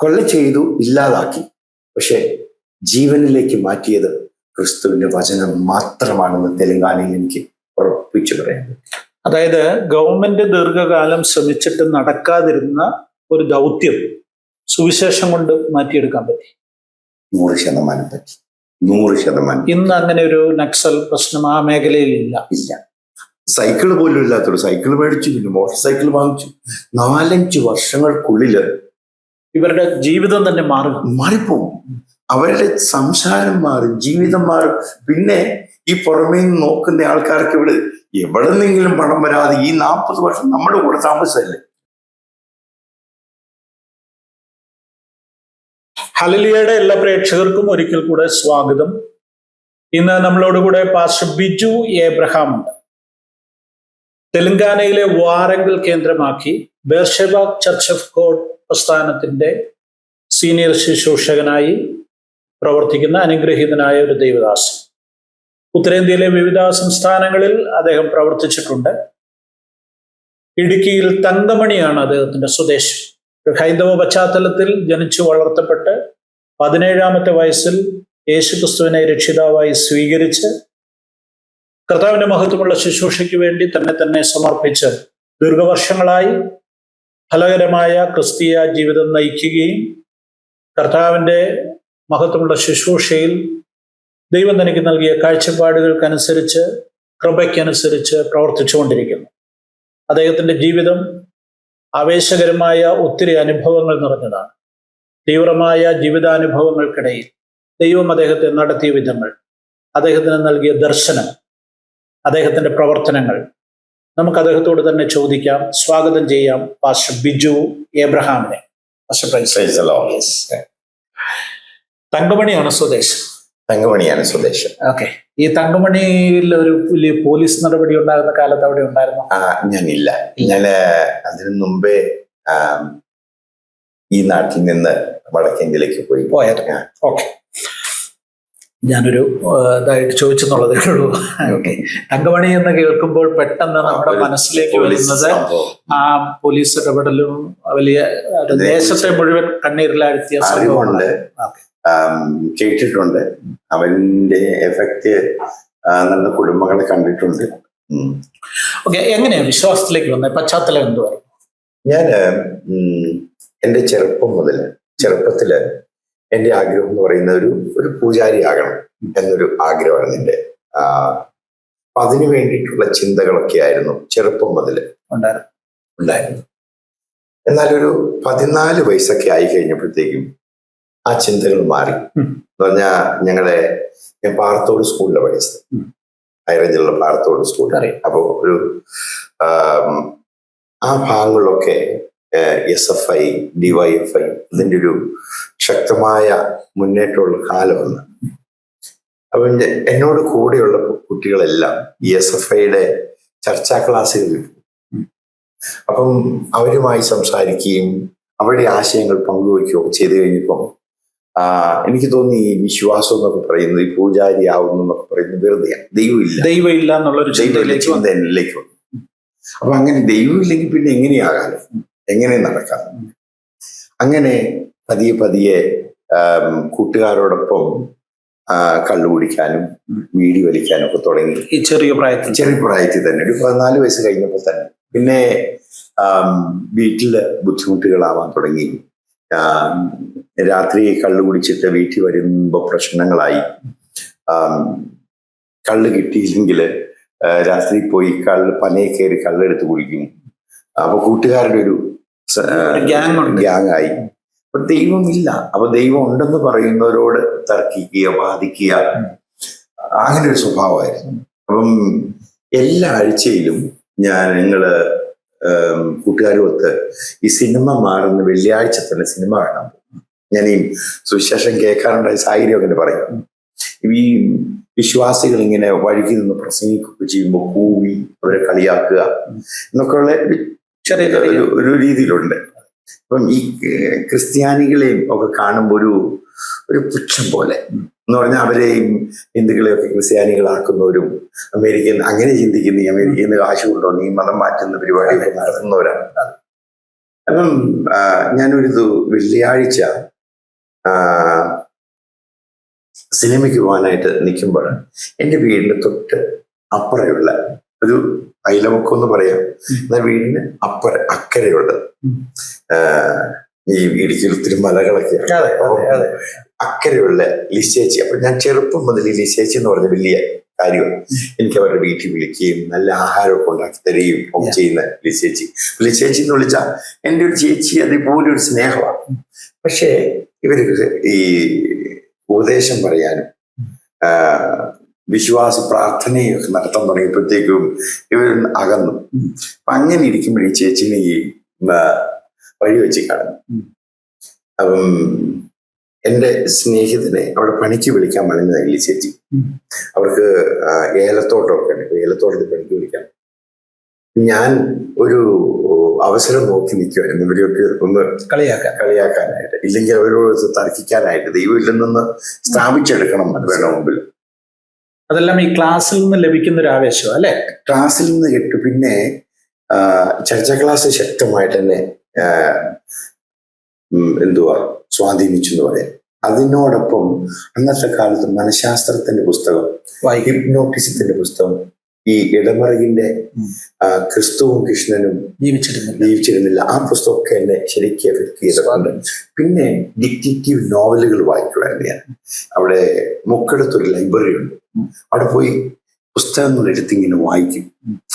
കൊല ചെയ്തു, ഇല്ലാതാക്കി. പക്ഷെ ജീവനിലേക്ക് മാറ്റിയത് ക്രിസ്തുവിന്റെ വചനം മാത്രമാണെന്ന് തെലങ്കാനയിൽ എനിക്ക് ഉറപ്പിച്ചു പറയാൻ പറ്റും. അതായത് ഗവൺമെന്റ് ദീർഘകാലം ശ്രമിച്ചിട്ട് നടക്കാതിരുന്ന ഒരു ദൗത്യം സുവിശേഷം കൊണ്ട് മാറ്റിയെടുക്കാൻ പറ്റി. 100% പറ്റി. 100%. ഇന്ന് അങ്ങനെ ഒരു നക്സൽ പ്രശ്നം ആ മേഖലയിൽ ഇല്ല. സൈക്കിള് പോലും ഇല്ലാത്തൊരു സൈക്കിൾ മേടിച്ചു, പിന്നെ മോട്ടോർ സൈക്കിൾ വാങ്ങിച്ചു. 4-5 വർഷങ്ങൾക്കുള്ളില് ഇവരുടെ ജീവിതം തന്നെ മാറിപ്പോകും. അവരുടെ സംസാരം മാറും, ജീവിതം മാറും. പിന്നെ ഈ പുറമേ നിന്ന് നോക്കുന്ന ആൾക്കാർക്ക് ഇവിടെ എവിടെ നിന്നെങ്കിലും പണം വരാതെ ഈ 40 വർഷം നമ്മുടെ കൂടെ താമസമല്ലേ. ഹല്ലേലൂയയുടെ എല്ലാ പ്രേക്ഷകർക്കും ഒരിക്കൽ കൂടെ സ്വാഗതം. ഇന്ന് നമ്മളോടുകൂടെ പാസ്റ്റർ ബിജു എബ്രഹാം ഉണ്ട്. തെലങ്കാനയിലെ വാറങ്കൽ കേന്ദ്രമാക്കി ബേർഷെബ ചർച്ച് ഓഫ് ഗോഡ് പ്രസ്ഥാനത്തിന്റെ സീനിയർ ശുശ്രൂഷകനായി പ്രവർത്തിക്കുന്ന അനുഗ്രഹീതനായ ഒരു ദൈവദാസൻ. ഉത്തരേന്ത്യയിലെ വിവിധ സംസ്ഥാനങ്ങളിൽ അദ്ദേഹം പ്രവർത്തിച്ചിട്ടുണ്ട്. ഇടുക്കിയിൽ തങ്കമണിയാണ് അദ്ദേഹത്തിന്റെ സ്വദേശം. ഒരു ഹൈന്ദവ പശ്ചാത്തലത്തിൽ ജനിച്ചു വളർത്തപ്പെട്ട് 17-ാമത്തെ വയസ്സിൽ യേശുക്രിസ്തുവിനെ രക്ഷിതാവായി സ്വീകരിച്ച് കർത്താവിന്റെ മഹത്വമുള്ള ശുശ്രൂഷയ്ക്ക് വേണ്ടി തന്നെ സമർപ്പിച്ച് ദീർഘവർഷങ്ങളായി ഫലകരമായ ക്രിസ്തീയ ജീവിതം നയിക്കുകയും കർത്താവിന്റെ മഹത്വമുള്ള ശുശ്രൂഷയിൽ ദൈവം തനിക്ക് നൽകിയ കാഴ്ചപ്പാടുകൾക്കനുസരിച്ച്, കൃപയ്ക്കനുസരിച്ച് പ്രവർത്തിച്ചുകൊണ്ടിരിക്കുന്നു. അദ്ദേഹത്തിന്റെ ജീവിതം ആവേശകരമായ ഒത്തിരി അനുഭവങ്ങൾ നിറഞ്ഞതാണ്. തീവ്രമായ ജീവിതാനുഭവങ്ങൾക്കിടയിൽ ദൈവം അദ്ദേഹത്തെ നടത്തിയ വിധങ്ങൾ, അദ്ദേഹത്തിന് നൽകിയ ദർശനം, അദ്ദേഹത്തിന്റെ പ്രവർത്തനങ്ങൾ നമുക്ക് അദ്ദേഹത്തോട് തന്നെ ചോദിക്കാം. സ്വാഗതം ചെയ്യാം പാസ്റ്റർ ബിജു എബ്രഹാമിനെ. തങ്കമണിയാണ് സ്വദേശം. ഓക്കെ. ഈ തങ്കമണിയിൽ ഒരു വലിയ പോലീസ് നടപടി ഉണ്ടാകുന്ന കാലത്ത് അവിടെ ഉണ്ടായിരുന്നു? ഞാനില്ല. അതിനു മുമ്പേ ഈ നാട്ടിൽ നിന്ന് വടക്കേന്ത്യയിലേക്ക് പോയായിരുന്നു. ഓക്കെ. ഞാനൊരു ഇതായിട്ട് ചോദിച്ചെന്നുള്ളതേ ഉള്ളൂ. ഓക്കെ. തങ്കമണി എന്ന് കേൾക്കുമ്പോൾ പെട്ടെന്ന് നമ്മുടെ മനസ്സിലേക്ക് വരുന്നത് ആ പോലീസ് ഇടപെടലും വലിയ ദേശത്തെ മുഴുവൻ കണ്ണീരിലാഴ്ത്തിയ സംഭവമുണ്ട്, കേട്ടിട്ടുണ്ട്. അവന്റെ എഫക്റ്റ് നമ്മുടെ കുടുംബങ്ങളെ കണ്ടിട്ടുണ്ട്. ഓക്കെ. എങ്ങനെയാ വിശ്വാസത്തിലേക്ക് വന്നത്? പശ്ചാത്തലം എന്തുവായിരുന്നു? ഞാൻ എൻ്റെ ചെറുപ്പത്തില് എൻ്റെ ആഗ്രഹം എന്ന് പറയുന്ന ഒരു പൂജാരി ആകണം എന്നൊരു ആഗ്രഹമാണ് എൻ്റെ. അപ്പൊ അതിനു വേണ്ടിയിട്ടുള്ള ചിന്തകളൊക്കെ ആയിരുന്നു ചെറുപ്പം മുതൽ ഉണ്ടായിരുന്നു. എന്നാൽ ഒരു 14 വയസ്സൊക്കെ ആയി കഴിഞ്ഞപ്പോഴത്തേക്കും ആ ചിന്തകൾ മാറി. എന്ന് പറഞ്ഞാൽ ഞാൻ പാറത്തോട് സ്കൂളിലാണ് പഠിച്ചത്, ഹൈറേഞ്ചിലുള്ള പാറത്തോട് സ്കൂൾ. അപ്പോ ഒരു ആ ഭാഗങ്ങളിലൊക്കെ SFI, DYFI ഇതിൻ്റെ ഒരു ശക്തമായ മുന്നേറ്റമുള്ള കാലമാണ്. അപ്പൊ എന്നോട് കൂടെയുള്ള കുട്ടികളെല്ലാം ഈ SFIയുടെ ചർച്ചാ ക്ലാസ്സുകളിൽ പോകും. അപ്പം അവരുമായി സംസാരിക്കുകയും അവരുടെ ആശയങ്ങൾ പങ്കുവയ്ക്കുകയൊക്കെ ചെയ്തു കഴിഞ്ഞപ്പം എനിക്ക് തോന്നി ഈ വിശ്വാസം എന്നൊക്കെ പറയുന്നത്, ഈ പൂജാരി ആവുന്നു എന്നൊക്കെ പറയുന്നത് വെറുതെയാണ്. ദൈവമില്ല എന്നുള്ളൊരു ചിന്തയിലേക്ക് വന്നു. അപ്പൊ അങ്ങനെ ദൈവമില്ലെങ്കിൽ പിന്നെ എങ്ങനെയാകാലോ, എങ്ങനെ നടക്കാം? അങ്ങനെ പതിയെ കൂട്ടുകാരോടൊപ്പം കള്ളു കുടിക്കാനും വീടി വലിക്കാനും ഒക്കെ തുടങ്ങി. ഈ ചെറിയ പ്രായത്തിൽ തന്നെ ഒരു 14 വയസ്സ് കഴിഞ്ഞപ്പോൾ തന്നെ. പിന്നെ വീട്ടില് ബുദ്ധിമുട്ടുകളാവാൻ തുടങ്ങി. രാത്രി കള്ളു കുടിച്ചിട്ട് വീട്ടിൽ വരുമ്പോ പ്രശ്നങ്ങളായി. കള്ള് കിട്ടിയില്ലെങ്കിൽ രാത്രി പോയി പനയെ കയറി കള്ളെടുത്ത് കുടിക്കും. അപ്പൊ കൂട്ടുകാരുടെ ഒരു ഗ്യാങ്ങായി. അപ്പൊ ദൈവമില്ല. അപ്പൊ ദൈവം ഉണ്ടെന്ന് പറയുന്നവരോട് തർക്കിക്കുക, ബാധിക്കുക, അങ്ങനെ ഒരു സ്വഭാവമായിരുന്നു. അപ്പം എല്ലാ ആഴ്ചയിലും ഞങ്ങള് കൂട്ടുകാരുമൊത്ത് ഈ സിനിമ മാറുന്ന വെള്ളിയാഴ്ച തന്നെ സിനിമ കാണാൻ പോകും. ഞാൻ ഈ സുവിശേഷം കേൾക്കാനുണ്ടായ സാഹചര്യം അങ്ങനെ പറയാം. ഈ വിശ്വാസികൾ ഇങ്ങനെ വഴിക്ക് നിന്ന് പ്രസംഗിക്കുകയൊക്കെ ചെയ്യുമ്പോൾ കൂവി അവരെ കളിയാക്കുക എന്നൊക്കെയുള്ള ഒരു രീതിയിലുണ്ട്. അപ്പം ഈ ക്രിസ്ത്യാനികളെയും ഒക്കെ കാണുമ്പോൾ ഒരു പുച്ഛം പോലെ എന്ന് പറഞ്ഞാൽ അവരെയും ഹിന്ദുക്കളെയൊക്കെ ക്രിസ്ത്യാനികളാക്കുന്നവരും അമേരിക്കൻ അങ്ങനെ ചിന്തിക്കുന്ന ഈ അമേരിക്കയിൽ നിന്ന് കാശ് കൊണ്ടുവന്ന് ഈ മതം മാറ്റുന്ന പരിപാടിയൊക്കെ നടത്തുന്നവരാണ്. അപ്പം വെള്ളിയാഴ്ച സിനിമയ്ക്ക് പോകാനായിട്ട് നിൽക്കുമ്പോൾ എൻ്റെ വീടിൻ്റെ തൊട്ട് അപ്പുറയുള്ള ഒരു അയലമുക്കം എന്ന് പറയാം, എന്നാൽ വീടിന് അക്കരെയുള്ളത് ഈ ഇടുക്കിയിൽ ഒത്തിരി മലകളൊക്കെ അക്കരെയുള്ള ലിസേച്ചി. അപ്പൊ ഞാൻ ചെറുപ്പം മുതൽ ഈ ലിസേച്ചി എന്ന് പറഞ്ഞ വലിയ കാര്യമാണ്. എനിക്ക് അവരുടെ വീട്ടിൽ വിളിക്കുകയും നല്ല ആഹാരമൊക്കെ ഉണ്ടാക്കി തരികയും ഒക്കെ ചെയ്യുന്ന ലിസേച്ചി എന്ന് വിളിച്ചാൽ എൻ്റെ ഒരു ചേച്ചി അതേപോലെ ഒരു സ്നേഹമാണ്. പക്ഷേ ഇവര് ഈ ഉപദേശം പറയാനും വിശ്വാസ പ്രാർത്ഥനയൊക്കെ നടത്താൻ തുടങ്ങിയപ്പോഴത്തേക്കും ഇവർ അകന്നു. അപ്പൊ അങ്ങനെ ഇരിക്കുമ്പോൾ ഈ ചേച്ചിനെ ഈ വഴി വെച്ച് കാണുന്നു. അപ്പം എൻ്റെ സ്നേഹിതനെ അവിടെ പണിക്ക് വിളിക്കാൻ പറഞ്ഞതായി ചേച്ചി. അവർക്ക് ഏലത്തോട്ടമൊക്കെ ഉണ്ട്. ഏലത്തോട്ടത്തിൽ പണിക്ക് വിളിക്കാൻ ഞാൻ ഒരു അവസരം നോക്കി നിൽക്കുമായിരുന്നു ഇവരെയൊക്കെ ഒന്ന് കളിയാക്കാനായിട്ട്, ഇല്ലെങ്കിൽ അവരോട് തർക്കിക്കാനായിട്ട്. ദൈവം ഇല്ലെന്നൊന്ന് സ്ഥാപിച്ചെടുക്കണം അവരുടെ മുമ്പിൽ. അതെല്ലാം ഈ ക്ലാസ്സിൽ നിന്ന് ലഭിക്കുന്ന ഒരു ആവേശം അല്ലെ? ക്ലാസ്സിൽ നിന്ന് കിട്ടും. പിന്നെ ചർച്ച ക്ലാസ് ശക്തമായിട്ട് തന്നെ സ്വാധീനിച്ചു എന്ന് പറയാം. അതിനോടൊപ്പം അന്നത്തെ കാലത്ത് മനഃശാസ്ത്രത്തിന്റെ പുസ്തകം, ഹിപ്നോട്ടിസത്തിന്റെ പുസ്തകം, ഈ ഇടമറുകിന്റെ ക്രിസ്തുവും കൃഷ്ണനും ജീവിച്ചിരുന്നില്ല, ആ പുസ്തകമൊക്കെ എന്നെ ശരിക്കും എഫക്ട് ചെയ്തിട്ടുണ്ട്. പിന്നെ ഡിറ്റക്റ്റീവ് നോവലുകൾ വായിക്കുമായിരുന്നു ഞാൻ. അവിടെ മുക്കടത്തൊരു ലൈബ്രറി ഉണ്ട്, അവിടെ പോയി പുസ്തകങ്ങൾ എടുത്തിങ്ങനെ വായിക്കും.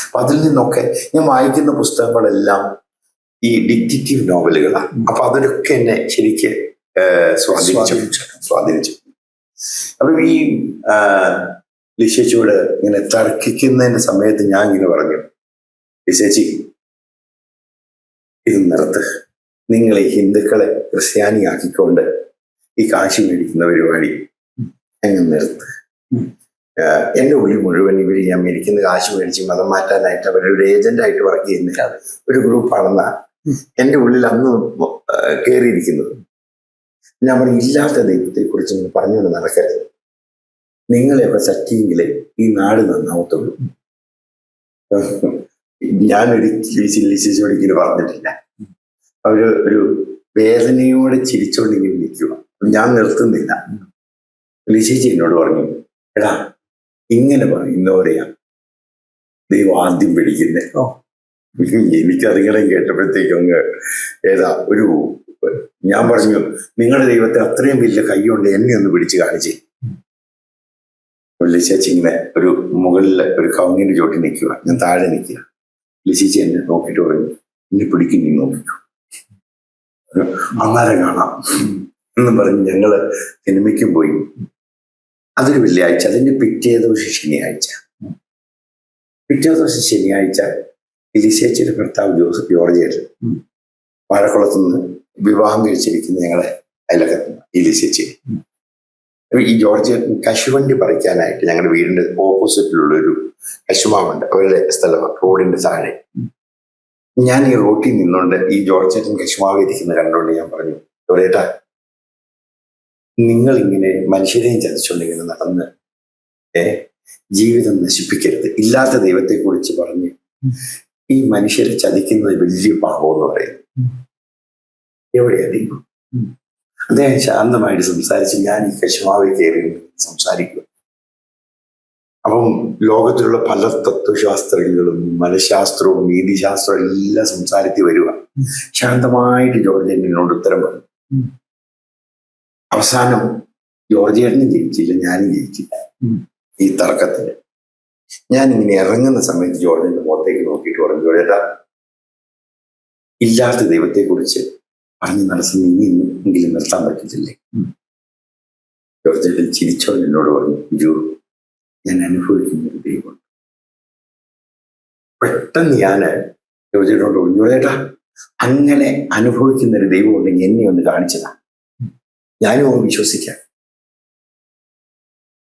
അപ്പൊ അതിൽ നിന്നൊക്കെ ഞാൻ വായിക്കുന്ന പുസ്തകങ്ങളെല്ലാം ഈ ഡിറ്റക്റ്റീവ് നോവലുകളാണ്. അപ്പൊ അതിലൊക്കെ എന്നെ ശരിക്ക് സ്വാധീനിച്ചു. അപ്പൊ ഈ ലിസേച്ചിയോട് ഇങ്ങനെ തർക്കിക്കുന്നതിന്റെ സമയത്ത് ഞാൻ ഇങ്ങനെ പറഞ്ഞു, ലിസേച്ചി ഇത് നിർത്ത്, നിങ്ങൾ ഈ ഹിന്ദുക്കളെ ക്രിസ്ത്യാനിയാക്കിക്കൊണ്ട് ഈ കാശ് മേടിക്കുന്ന പരിപാടി അങ്ങ് നിർത്ത്. എൻ്റെ ഉള്ളിൽ മുഴുവൻ ഇവർ ഈ അമേരിക്കന്ന് കാശ് മേടിച്ച് മതം മാറ്റാനായിട്ട് അവരൊരു ഏജന്റായിട്ട് വർക്ക് ചെയ്യുന്ന ഒരു ഗ്രൂപ്പാണെന്ന എൻ്റെ ഉള്ളിൽ അന്ന് കയറിയിരിക്കുന്നത്. ഞാൻ പറഞ്ഞു, ഇല്ലാത്ത ദൈവത്തെ കുറിച്ച് പറഞ്ഞുകൊണ്ട് നടക്കരുത്. നിങ്ങളെയൊക്കെ സറ്റിയെങ്കിലേ ഈ നാട് നന്നാവത്തുള്ളൂ. ഞാനൊരു ലിസേച്ചിയോട് ഇങ്ങനെ പറഞ്ഞിട്ടില്ല. അവര് ഒരു വേദനയോടെ ചിരിച്ചോണ്ടിങ്ങനെ നിൽക്കുക. ഞാൻ നിർത്തുന്നില്ല. ലിസേച്ചി എന്നോട് പറഞ്ഞു, എടാ ഇങ്ങനെ പറയുന്നവരെയാ ദൈവം ആദ്യം പിടിക്കുന്നേ. എനിക്കതിങ്ങനെ കേട്ടപ്പോഴത്തേക്കും ഞാൻ പറഞ്ഞു, നിങ്ങളുടെ ദൈവത്തെ അത്രയും വലിയ കൈകൊണ്ട് എന്നെ ഒന്ന് പിടിച്ച് കാണിച്ചേ. ലിസേച്ചി ഇങ്ങനെ ഒരു മുകളിൽ ഒരു കവുങ്ങിന്റെ ചോട്ടി നിൽക്കുക, ഞാൻ താഴെ നിൽക്കുക. ലിസേച്ചി എന്നെ നോക്കിയിട്ട് പറഞ്ഞു, എന്നെ പിടിക്കും, നീ നോക്കിക്കോ, അന്നേരം കാണാം എന്ന് പറഞ്ഞ് ഞങ്ങള് സിനിമയ്ക്കും പോയി. അതൊരു വെള്ളിയാഴ്ച. അതിന്റെ പിറ്റേ ദിവസം ശനിയാഴ്ച ലിസേച്ചിയുടെ ഭർത്താവ് ജോർജ് വാഴക്കുളത്തുനിന്ന് വിവാഹം കഴിച്ചിരിക്കുന്ന ഞങ്ങളെ അയലക്കത്തുനിന്ന് ഈ ലിസേച്ചി. ഈ ജോർജ് കശുവണ്ടി പറിക്കാനായിട്ട് ഞങ്ങളുടെ വീടിന്റെ ഓപ്പോസിറ്റിലുള്ള ഒരു കശുമാവുണ്ട്, അവരുടെ സ്ഥലമാണ്, റോഡിന്റെ താഴെ. ഞാൻ ഈ റോട്ടിൽ നിന്നുകൊണ്ട് ഈ ജോർജേട്ടൻ കശുമാവ് ഇരിക്കുന്ന കണ്ടുകൊണ്ട് ഞാൻ പറഞ്ഞു, ജോർജേട്ടാ, നിങ്ങൾ ഇങ്ങനെ മനുഷ്യരെയും ചതിച്ചുകൊണ്ടിങ്ങനെ നടന്ന് ജീവിതം നശിപ്പിക്കരുത്. ഇല്ലാത്ത ദൈവത്തെ കുറിച്ച് പറഞ്ഞ് ഈ മനുഷ്യരെ ചതിക്കുന്നത് വലിയ പാപം എന്ന് പറയുന്നു. എവിടെയാ ദൈവം? അദ്ദേഹം ശാന്തമായിട്ട് സംസാരിച്ച് ഞാൻ ഈ കശുമാവിൽ കയറി സംസാരിക്കുക. അപ്പം ലോകത്തിലുള്ള പല തത്വശാസ്ത്രങ്ങളും മനഃശാസ്ത്രവും നീതിശാസ്ത്രവും എല്ലാം സംസാരിച്ച് വരിക. ശാന്തമായിട്ട് ജോർജേട്ടനോട് ഉത്തരം പറഞ്ഞു. അവസാനം ജോർജേട്ടനും ജയിച്ചില്ല, ഞാനും ജയിച്ചില്ല ഈ തർക്കത്തിന്. ഞാനിങ്ങനെ ഇറങ്ങുന്ന സമയത്ത് ജോർജേട്ടൻ്റെ മുഖത്തേക്ക് നോക്കിയിട്ട് പറഞ്ഞു, ജോർജേട്ടാ, ഇല്ലാത്ത ദൈവത്തെ കുറിച്ച് പറഞ്ഞു നടത്തുന്ന ഇനിയെങ്കിലും നിർത്താൻ പറ്റത്തില്ലേ? ജോർജേട്ടൻ ചിരിച്ചോണ്ട് എന്നോട് പറഞ്ഞു, ഞാൻ അനുഭവിക്കുന്ന ഒരു ദൈവമുണ്ട്. പെട്ടെന്ന് ഞാൻ ജോർജേട്ടനോട് പറഞ്ഞു, ജോർജേട്ടാ, അങ്ങനെ അനുഭവിക്കുന്ന ഒരു ദൈവം ഉണ്ടെങ്കിൽ എന്നെ ഒന്ന് കാണിച്ചതാ, ഞാനും ഒന്ന് വിശ്വസിക്കാം.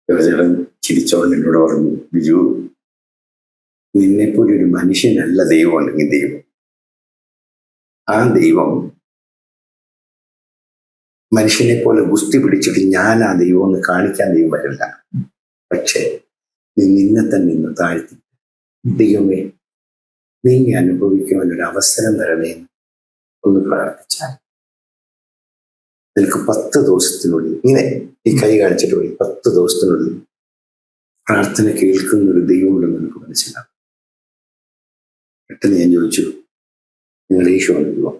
ജോർജേട്ടൻ ചിരിച്ചോണ്ട് എന്നോട് പറഞ്ഞു, നിന്നെപ്പോലെ ഒരു മനുഷ്യനല്ല ദൈവം ഉണ്ടെങ്കിൽ ദൈവം. ആ ദൈവം മനുഷ്യനെ പോലെ ഗുസ്തി പിടിച്ചിട്ട് ഞാൻ ആ ദൈവം ഒന്ന് കാണിക്കാൻ ദൈവം വരില്ല. പക്ഷേ നീ നിന്നെ തന്നെ ഇന്ന് താഴ്ത്തി, ദൈവമേ നീ അനുഭവിക്കുവാൻ ഒരു അവസരം തരണേ ഒന്ന് പ്രാർത്ഥിച്ചാൽ നിനക്ക് 10 ദിവസത്തിനുള്ളിൽ, ഇങ്ങനെ ഈ കൈ കാണിച്ചിട്ട് പോയി, 10 ദിവസത്തിനുള്ളിൽ പ്രാർത്ഥന കേൾക്കുന്ന ഒരു ദൈവമുണ്ടെന്ന് നിനക്ക് മനസ്സിലാവും. പെട്ടെന്ന് ഞാൻ ചോദിച്ചു, നിങ്ങൾ യേശുവാണ് ദൈവം?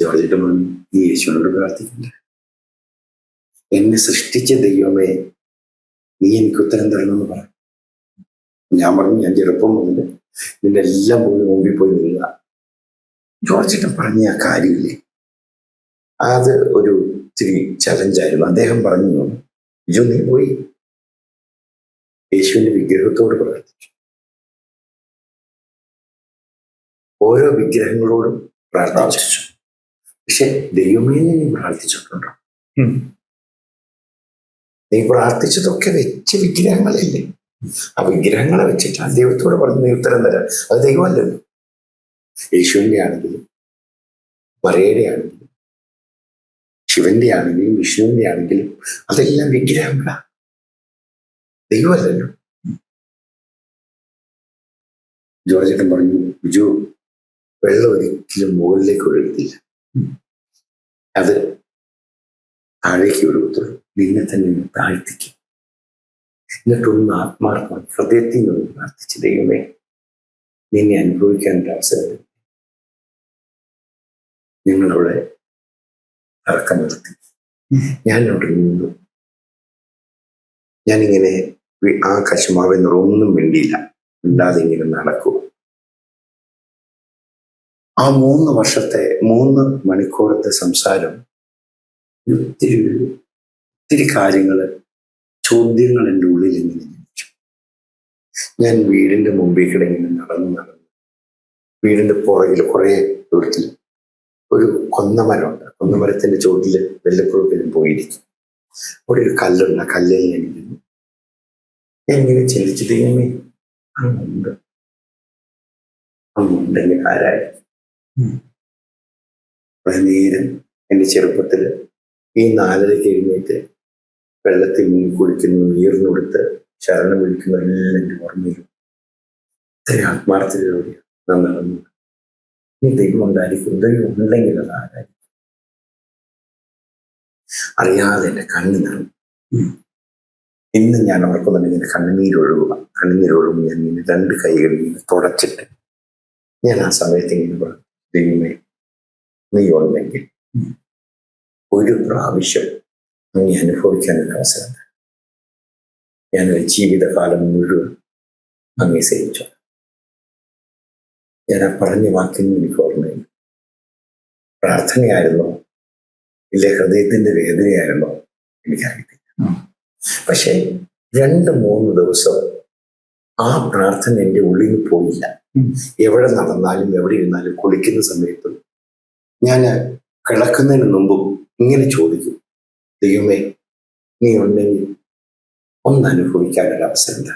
ജോർജിട്ട് പറഞ്ഞു, ഈ യേശുവിനോട് പ്രാർത്ഥിക്കണ്ട. എന്നെ സൃഷ്ടിച്ച ദൈവമേ, നീ എനിക്ക് ഉത്തരം തരണമെന്ന് പറഞ്ഞു. ഞാൻ പറഞ്ഞു, ഞാൻ ചെറുപ്പം മുതൽ നിന്റെ എല്ലാം പോയി മുമ്പിൽ പോയി നിൽക്കുക. ജോർജിട്ട് പറഞ്ഞ ആ കാര്യമില്ലേ, അത് ഒരു ഇത്തിരി ചലഞ്ചായിരുന്നു. അദ്ദേഹം പറഞ്ഞു, ബിജു നീ പോയി യേശുവിന്റെ വിഗ്രഹത്തോട് പ്രാർത്ഥിച്ചു. ഓരോ വിഗ്രഹങ്ങളോടും പ്രാർത്ഥിച്ചു. പക്ഷെ ദൈവമേ, നീ പ്രാർത്ഥിച്ചിട്ടുണ്ടോ? നീ പ്രാർത്ഥിച്ചതൊക്കെ വെച്ച വിഗ്രഹങ്ങളല്ലേ? ആ വിഗ്രഹങ്ങളെ വെച്ചിട്ട് ആ ദൈവത്തോട് പറഞ്ഞ് നീ ഉത്തരം തരാം. അത് ദൈവമല്ലല്ലോ. യേശുവിന്റെ ആണെങ്കിലും മറിയയുടെ ആണെങ്കിലും ശിവന്റെ ആണെങ്കിലും വിഷ്ണുവിന്റെ ആണെങ്കിലും അതെല്ലാം വിഗ്രഹങ്ങളാ, ദൈവമല്ലല്ലോ. ജോർജേട്ടൻ പറഞ്ഞു, ബിജു, വെള്ളം ഒരിക്കലും മുകളിലേക്ക് ഒഴുകത്തില്ല, അത് താഴേക്ക് ഒഴുകത്തുള്ളൂ. നിന്നെ തന്നെ താഴ്ത്തിക്കും. എന്നിട്ടൊന്ന് ആത്മാർത്ഥം ഹൃദയത്തിൽ നിന്ന് പ്രാർത്ഥിച്ച്, ദൈവമേ, നിന്നെ അനുഭവിക്കാനുള്ള അവസരം. ഞങ്ങളവിടെ തർക്കം നിർത്തി. ഞാനവിടെ നിന്നു. ഞാനിങ്ങനെ ആ കശുമാവെന്നൊരു ഒന്നും മിണ്ടിയില്ല, മിണ്ടാതെ ഇങ്ങനെ നടക്കുക. ആ 3 വർഷത്തെ 3 മണിക്കൂറത്തെ സംസാരം ഒത്തിരി കാര്യങ്ങള്, ചോദ്യങ്ങൾ എൻ്റെ ഉള്ളിൽ ഇങ്ങനെ ജനിച്ചു. ഞാൻ വീടിന്റെ മുമ്പിൽ കൂടെ ഇങ്ങനെ നടന്ന് വീടിന്റെ പുറകിൽ കുറെ ദൂരത്തിൽ ഒരു കൊന്നമരമുണ്ട്. കൊന്നമരത്തിന്റെ ചോട്ടില് വല്ലപ്പോഴും പോയിരിക്കും. അവിടെ ഒരു കല്ലുണ്ട്. ആ കല്ലിൽ ഞാൻ ഇങ്ങനെ ചിന്തിച്ചു, ദൈവമേ, അങ്ങുണ്ടെങ്കിൽ ആരായിരിക്കും? നേരം എൻ്റെ ചെറുപ്പത്തില് ഈ 4:30 എഴുന്നേറ്റ് വെള്ളത്തിൽ മുങ്ങി കുളിക്കുന്നു, നീർന്നെടുത്ത് ശരണം വിളിക്കുന്നു, എല്ലാം എൻ്റെ ഓർമ്മയിലും. ഇത്രയും ആത്മാർത്ഥതയോടെ നാം നടന്നു. ഈ ദൈവം ഉണ്ടായിരിക്കും, ദൈവം ഉണ്ടെങ്കിൽ അത് ആരായിരിക്കും? അറിയാതെ എൻ്റെ കണ്ണ് നിറഞ്ഞു. ഇന്ന് ഞാൻ ഓർക്കുന്നുണ്ടെങ്കിൽ എൻ്റെ കണ്ണുനീരൊഴുകുമ്പോൾ ഞാൻ ഇങ്ങനെ 2 കൈകളിൽ ഇങ്ങനെ തുടച്ചിട്ട് ഞാൻ ആ സമയത്ത് ഇങ്ങനെ പറഞ്ഞു, ദൈവമേ, നീ ഉണ്ടെങ്കിൽ ഒരു പ്രാവശ്യം നീ അനുഭവിക്കാനൊരു അവസരം. ഞാൻ ജീവിതകാലം മുഴുവൻ അങ്ങേ സേവിച്ചു. ഞാൻ ആ പറഞ്ഞ വാക്കിന് എനിക്ക് ഓർമ്മയില്ല. പ്രാർത്ഥനയായിരുന്നോ ഇല്ല ഹൃദയത്തിന്റെ വേദനയായിരുന്നോ എനിക്കറിയത്തില്ല. പക്ഷെ 2-3 ദിവസം ആ പ്രാർത്ഥന എൻ്റെ ഉള്ളിൽ പോയില്ല. എവിടെ നടന്നാലും എവിടെ ഇരുന്നാലും കുളിക്കുന്ന സമയത്തും ഞാൻ കിടക്കുന്നതിന് മുമ്പും ഇങ്ങനെ ചോദിക്കും, ദൈവമേ, നീ ഉണ്ടെങ്കിൽ ഒന്ന് അനുഭവിക്കാനൊരു അവസരം എന്താ?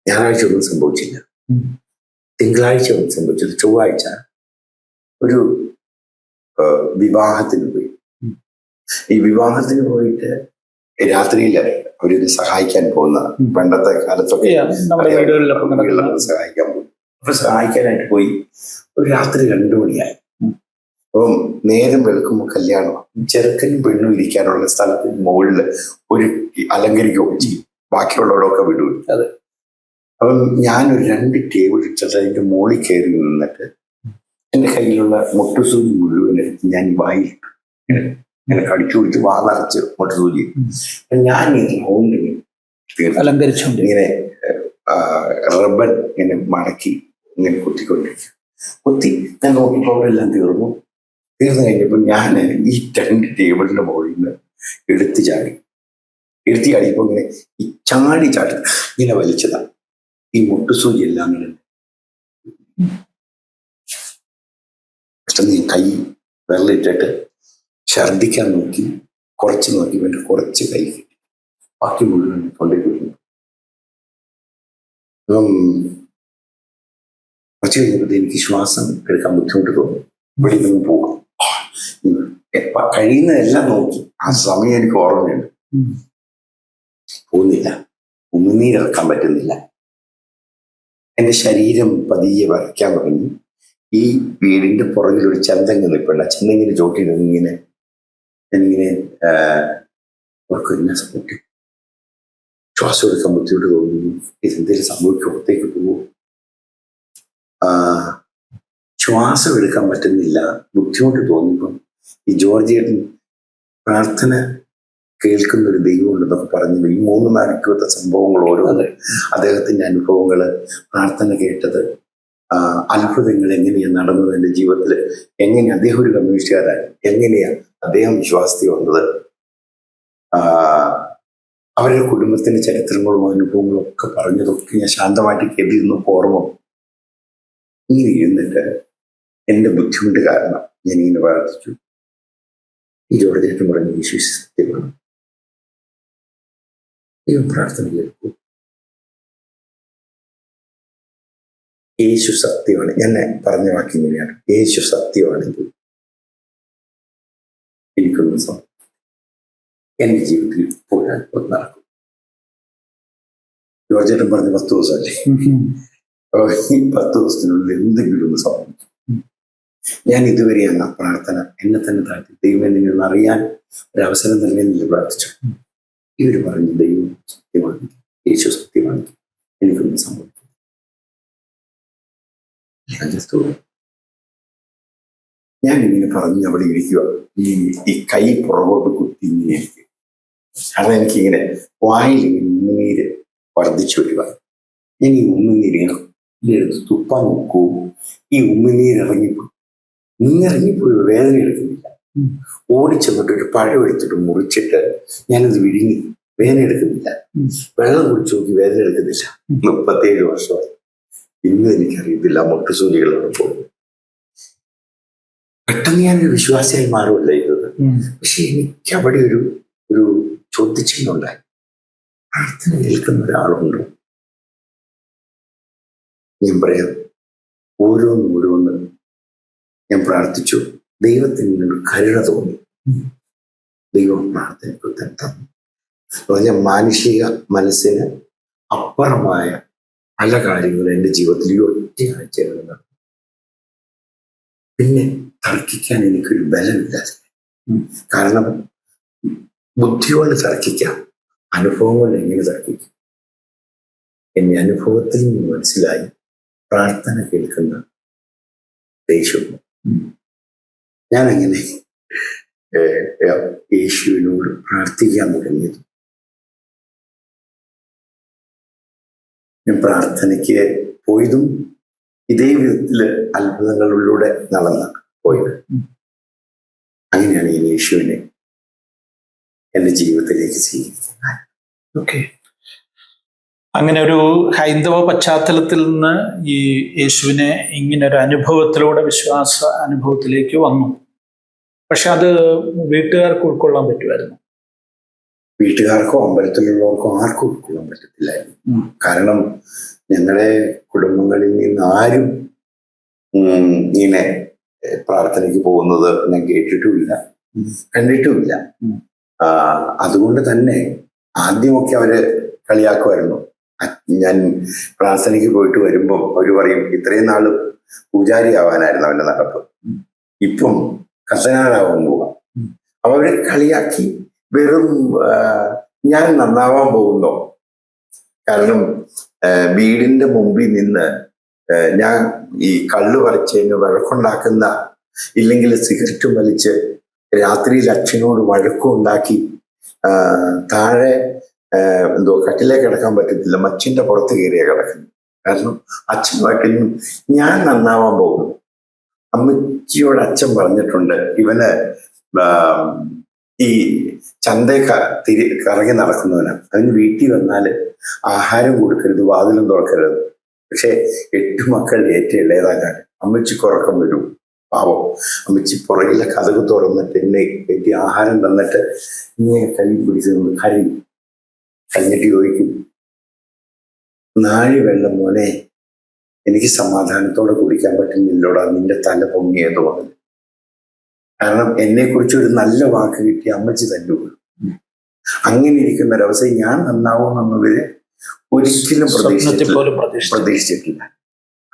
ഞായറാഴ്ച ഒന്നും സംഭവിച്ചില്ല. തിങ്കളാഴ്ച ഒന്നും സംഭവിച്ചില്ല. ചൊവ്വാഴ്ച ഒരു വിവാഹത്തിന് പോയി. ഈ വിവാഹത്തിന് പോയിട്ട് രാത്രിയിൽ അവരിത് സഹായിക്കാൻ പോകുന്ന, പണ്ടത്തെ കാലത്തൊക്കെ സഹായിക്കാൻ പോകും. അപ്പൊ സഹായിക്കാനായിട്ട് പോയി. ഒരു രാത്രി 2 മണിയായി. അപ്പം നേരം വെളുക്കുമ്പോൾ കല്യാണം. ചെറുക്കനും പെണ്ണും ഇരിക്കാനുള്ള സ്ഥലത്തിന് മുകളിൽ ഒരു അലങ്കരിക്കുകയൊക്കെ ചെയ്യും, ബാക്കിയുള്ളവരൊക്കെ വിടും. അപ്പം ഞാനൊരു 2 ടേബിൾ ഇട്ടിട്ട് അതിന്റെ മുകളിൽ കയറി നിന്നിട്ട് എൻ്റെ കയ്യിലുള്ള മുട്ടുസൂചി മുഴുവൻ ഞാൻ വായിലിട്ടു. ഇങ്ങനെ കടിച്ചു പിടിച്ച് വാതറച്ച് മുട്ടുസൂചി. ഞാൻ ഈ റൗണ്ടിന് അലങ്കരിച്ചുകൊണ്ട് ഇങ്ങനെ റബ്ബൻ ഇങ്ങനെ മടക്കി ഇങ്ങനെ കുത്തിക്കൊണ്ടിരിക്കും. കുത്തി ഞാൻ നോക്കിയപ്പോൾ അവരെല്ലാം തീർന്നു കഴിഞ്ഞപ്പോൾ ഞാൻ ഈ 2 ടേബിളിന്റെ മുകളിൽ നിന്ന് എടുത്തു ചാടിയപ്പോൾ ഇങ്ങനെ ഈ ചാടി ഇങ്ങനെ വലിച്ചതാ ഈ മുട്ടുസൂചി എല്ലാം കൂടെ. പെട്ടെന്ന് കൈ വിരലിട്ടിട്ട് ഛർദിക്കാൻ നോക്കി, കുറച്ച് നോക്കി, പിന്നെ കുറച്ച് കൈ കിട്ടി, ബാക്കി മുഴുവൻ കൊണ്ടുപോയി. കുറച്ച് കഴിഞ്ഞപ്പോൾ എനിക്ക് ശ്വാസം എടുക്കാൻ ബുദ്ധിമുട്ട് തോന്നി. ഇവിടെ നിന്ന് പോകാം, കഴിയുന്നതെല്ലാം നോക്കി. ആ സമയം എനിക്ക് ഓർമ്മയുണ്ട്. പോകുന്നില്ല, ഉമിനീരിറക്കാൻ പറ്റുന്നില്ല. എൻ്റെ ശരീരം പതിയെ വരയ്ക്കാൻ തുടങ്ങി. ഈ വീടിന്റെ പുറകിൽ ഒരു ചന്തങ്ങ് നിൽപ്പുണ്ട്. ആ ചന്തങ്ങിന് ചോട്ടിൽ ഇങ്ങനെ ഞാനിങ്ങനെ ഓർക്കുന്ന സമയത്ത് ശ്വാസം എടുക്കാൻ ബുദ്ധിമുട്ട് തോന്നുന്നു. ഇതെന്തെങ്കിലും സംഭവിക്കും, പുറത്തേക്ക് പോകും. ശ്വാസം എടുക്കാൻ പറ്റുന്നില്ല, ബുദ്ധിമുട്ട് തോന്നിയപ്പം ഈ ജോർജിയേട്ടൻ പ്രാർത്ഥന കേൾക്കുന്ന ഒരു ദൈവമുണ്ടെന്നൊക്കെ പറഞ്ഞു. ഈ 3 നാഴികത്തെ സംഭവങ്ങൾ ഓരോന്ന്, അദ്ദേഹത്തിന്റെ അനുഭവങ്ങള്, പ്രാർത്ഥന കേട്ടത്, അത്ഭുതങ്ങൾ എങ്ങനെയാണ് നടന്നത് എൻ്റെ ജീവിതത്തിൽ, എങ്ങനെ അദ്ദേഹം ഒരു കമ്മ്യൂണിസ്റ്റുകാരാണ്, എങ്ങനെയാ അദ്ദേഹം വിശ്വാസത്തിൽ വന്നത്, അവരുടെ കുടുംബത്തിന്റെ ചരിത്രങ്ങളും അനുഭവങ്ങളും ഒക്കെ പറഞ്ഞതൊക്കെ ഞാൻ ശാന്തമായിട്ട് കേട്ടിരുന്നു. ഓർമ്മ ഇങ്ങനെ ഇരുന്നിട്ട് എൻ്റെ ബുദ്ധിമുട്ട് കാരണം ഞാനിങ്ങനെ പ്രാർത്ഥിച്ചു. ഈ ജോർജേട്ടൻ പറഞ്ഞു, യേശു സത്യമാണ്, ദൈവം പ്രാർത്ഥന കേൾക്കൂ, യേശു സത്യമാണ്. ഞാൻ പറഞ്ഞ വാക്ക് ഇങ്ങനെയാണ്, യേശു സത്യമാണെങ്കിൽ എനിക്കൊന്നും സംഭവിക്കും, എൻ്റെ ജീവിതത്തിൽ ഇപ്പോഴും അത്ഭുതം നടക്കും. ജോർജേട്ടൻ പറഞ്ഞ 10 ദിവസമല്ലേ, ഈ 10 ദിവസത്തിനുള്ളിൽ എന്തെങ്കിലും ഒന്ന് സംഭവിക്കും. ഞാൻ ഇതുവരെയാണ് ആ പ്രാർത്ഥന എന്നെ തന്നെ താഴ്ത്തി, ദൈവം എന്നെ ഒന്ന് അറിയാൻ ഒരവസരം നൽകുന്നില്ല പ്രാർത്ഥിച്ചു. ഇവർ പറഞ്ഞു, ദൈവം സത്യമാണ്, യേശു സത്യമാണ്, എനിക്കൊന്നും സംഭവിക്കും. ഞാൻ ഇങ്ങനെ പറഞ്ഞ് അവിടെ ഇരിക്കുക, ഈ കൈ പുറകോട്ട് കുത്തി ഇങ്ങനെ ഇരിക്കുക. കാരണം എനിക്കിങ്ങനെ വായിൽ ഇങ്ങനെ ഉമ്മുനീര് വർദ്ധിച്ചു വരിക. ഞാൻ ഈ ഉമ്മുനീര് ഇങ്ങനെ എടുത്ത് തുപ്പാൻ നോക്കൂ, ഈ ഉമ്മുനീര് ഇറങ്ങിപ്പോയി. ഇറങ്ങിപ്പോയി, വേദന എടുക്കുന്നില്ല. ഓടിച്ചെന്നിട്ട് ഒരു പഴം എടുത്തിട്ട് മുറിച്ചിട്ട് ഞാനത് വിഴുങ്ങി, വേദന എടുക്കുന്നില്ല. വെള്ളം കുടിച്ചു നോക്കി, വേദന എടുക്കുന്നില്ല. 37 വർഷമായി. ഇന്നും എനിക്കറിയത്തില്ല മുട്ടുസൂചികളോട് പോകും. പെട്ടെന്ന് ഞാനൊരു വിശ്വാസിയായി മാറുമല്ല ചെയ്തത്. പക്ഷെ എനിക്ക് അവിടെ ഒരു ചോദ്യചിഹ്നമുണ്ടായി, പ്രാർത്ഥന കേൾക്കുന്ന ഒരാളുണ്ടോ? ഞാൻ പറയാം, ഓരോന്ന് ഞാൻ പ്രാർത്ഥിച്ചു. ദൈവത്തിന് ഒരു കരുണ തോന്നി. ദൈവം പ്രാർത്ഥനയ്ക്ക് ഉത്തരം തന്നു. പറഞ്ഞാൽ മാനുഷിക മനസ്സിന് അപ്പുറമായ പല കാര്യങ്ങളും എൻ്റെ ജീവിതത്തിൽ ഈ ഒറ്റയാഴ്ച നടന്നു. പിന്നെ തർക്കിക്കാൻ എനിക്കൊരു ബലമില്ലാതെ. കാരണം ബുദ്ധി കൊണ്ട് തർക്കിക്കാം, അനുഭവം കൊണ്ട് എങ്ങനെ തർക്കിക്കും? എന്റെ അനുഭവത്തിൽ നിന്ന് മനസ്സിലായി, പ്രാർത്ഥന കേൾക്കുന്ന യേശു. ഞാനങ്ങനെ യേശുവിനോട് പ്രാർത്ഥിക്കാൻ തുടങ്ങിയത്. ഞാൻ പ്രാർത്ഥനയ്ക്ക് പോയതും ഇതേ വിധത്തില് അത്ഭുതങ്ങളിലൂടെ നടന്ന് പോയത്. അങ്ങനെയാണ് ഈ യേശുവിനെ എൻ്റെ ജീവിതത്തിലേക്ക് സ്വീകരിക്കുന്നത്. ഓക്കെ, അങ്ങനെ ഒരു ഹൈന്ദവ പശ്ചാത്തലത്തിൽ നിന്ന് ഈ യേശുവിനെ ഇങ്ങനെ ഒരു അനുഭവത്തിലൂടെ വിശ്വാസ അനുഭവത്തിലേക്ക് വന്നു. പക്ഷെ അത് വീട്ടുകാർക്ക് ഉൾക്കൊള്ളാൻ പറ്റുമായിരുന്നു? വീട്ടുകാർക്കോ അമ്പലത്തിലുള്ളവർക്കോ ആർക്കും ഉൾക്കൊള്ളാൻ പറ്റത്തില്ലായിരുന്നു. കാരണം ഞങ്ങളുടെ കുടുംബങ്ങളിൽ നിന്ന് ആരും ഇങ്ങനെ പ്രാർത്ഥനയ്ക്ക് പോകുന്നത് ഞാൻ കേട്ടിട്ടുമില്ല, കണ്ടിട്ടുമില്ല. അതുകൊണ്ട് തന്നെ ആദ്യമൊക്കെ അവര് കളിയാക്കുമായിരുന്നു. ഞാൻ പ്രാർത്ഥനയ്ക്ക് പോയിട്ട് വരുമ്പം അവര് പറയും, ഇത്രയും നാള് പൂജാരി ആവാനായിരുന്നു അവന്റെ നടപ്പ്, ഇപ്പം കസനാരാവാൻ പോവാം. അപ്പൊ അവര് കളിയാക്കി വെറും ഞാൻ നന്നാവാൻ പോകുന്നോ. കാരണം വീടിന്റെ മുമ്പിൽ നിന്ന് ഞാൻ ഈ കള്ളു പറിച്ചതിന് വഴക്കുണ്ടാക്കുന്ന, ഇല്ലെങ്കിൽ സിഗരറ്റ് വലിച്ച് രാത്രിയിൽ അച്ഛനോട് വഴക്കുണ്ടാക്കി താഴെ കട്ടിലേക്ക് കിടക്കാൻ പറ്റത്തില്ല, മച്ചിന്റെ പുറത്ത് കയറിയാ കിടക്കുന്നു. കാരണം അച്ഛനുമായിട്ടൊന്നും ഞാൻ നന്നാവാൻ പോകുന്നു. അമ്മച്ചിയോട് അച്ഛൻ പറഞ്ഞിട്ടുണ്ട്, ഇവന് ഈ കറങ്ങി നടക്കുന്നവനാണ്, അവന് വീട്ടിൽ വന്നാല് ആഹാരം കൊടുക്കരുത്, വാതിലും തുറക്കരുത്. പക്ഷെ 8 മക്കളുടെ ഏറ്റവും ഇളയതാണ്. അമ്മച്ചിക്ക് ഉറക്കം വരും, പാവം. അമ്മച്ചി പുറകിലെ കതക് തുറന്നിട്ട് എന്നെ കയറ്റി ആഹാരം തന്നിട്ട് ഇങ്ങനെ കൈ പിടിച്ച് നിന്ന് കരയും. കഴിഞ്ഞിട്ട് ചോദിക്കും, നാഴി വെള്ളം മോനെ എനിക്ക് സമാധാനത്തോടെ കുടിക്കാൻ പറ്റുന്നില്ലോടാ, നിന്റെ തല പൊങ്ങിയത് പോലെ. കാരണം എന്നെക്കുറിച്ച് ഒരു നല്ല വാക്ക് കിട്ടി അമ്മച്ചി തല്ലുള്ളൂ. അങ്ങനെ ഇരിക്കുന്ന ഒരവസ്ഥ ഞാൻ നന്നാവുമെന്നുള്ളവര് ഒരിക്കലും സ്വപ്നത്തിൽ പോലും പ്രതീക്ഷിച്ചു. പ്രതീക്ഷിച്ചിട്ടില്ല.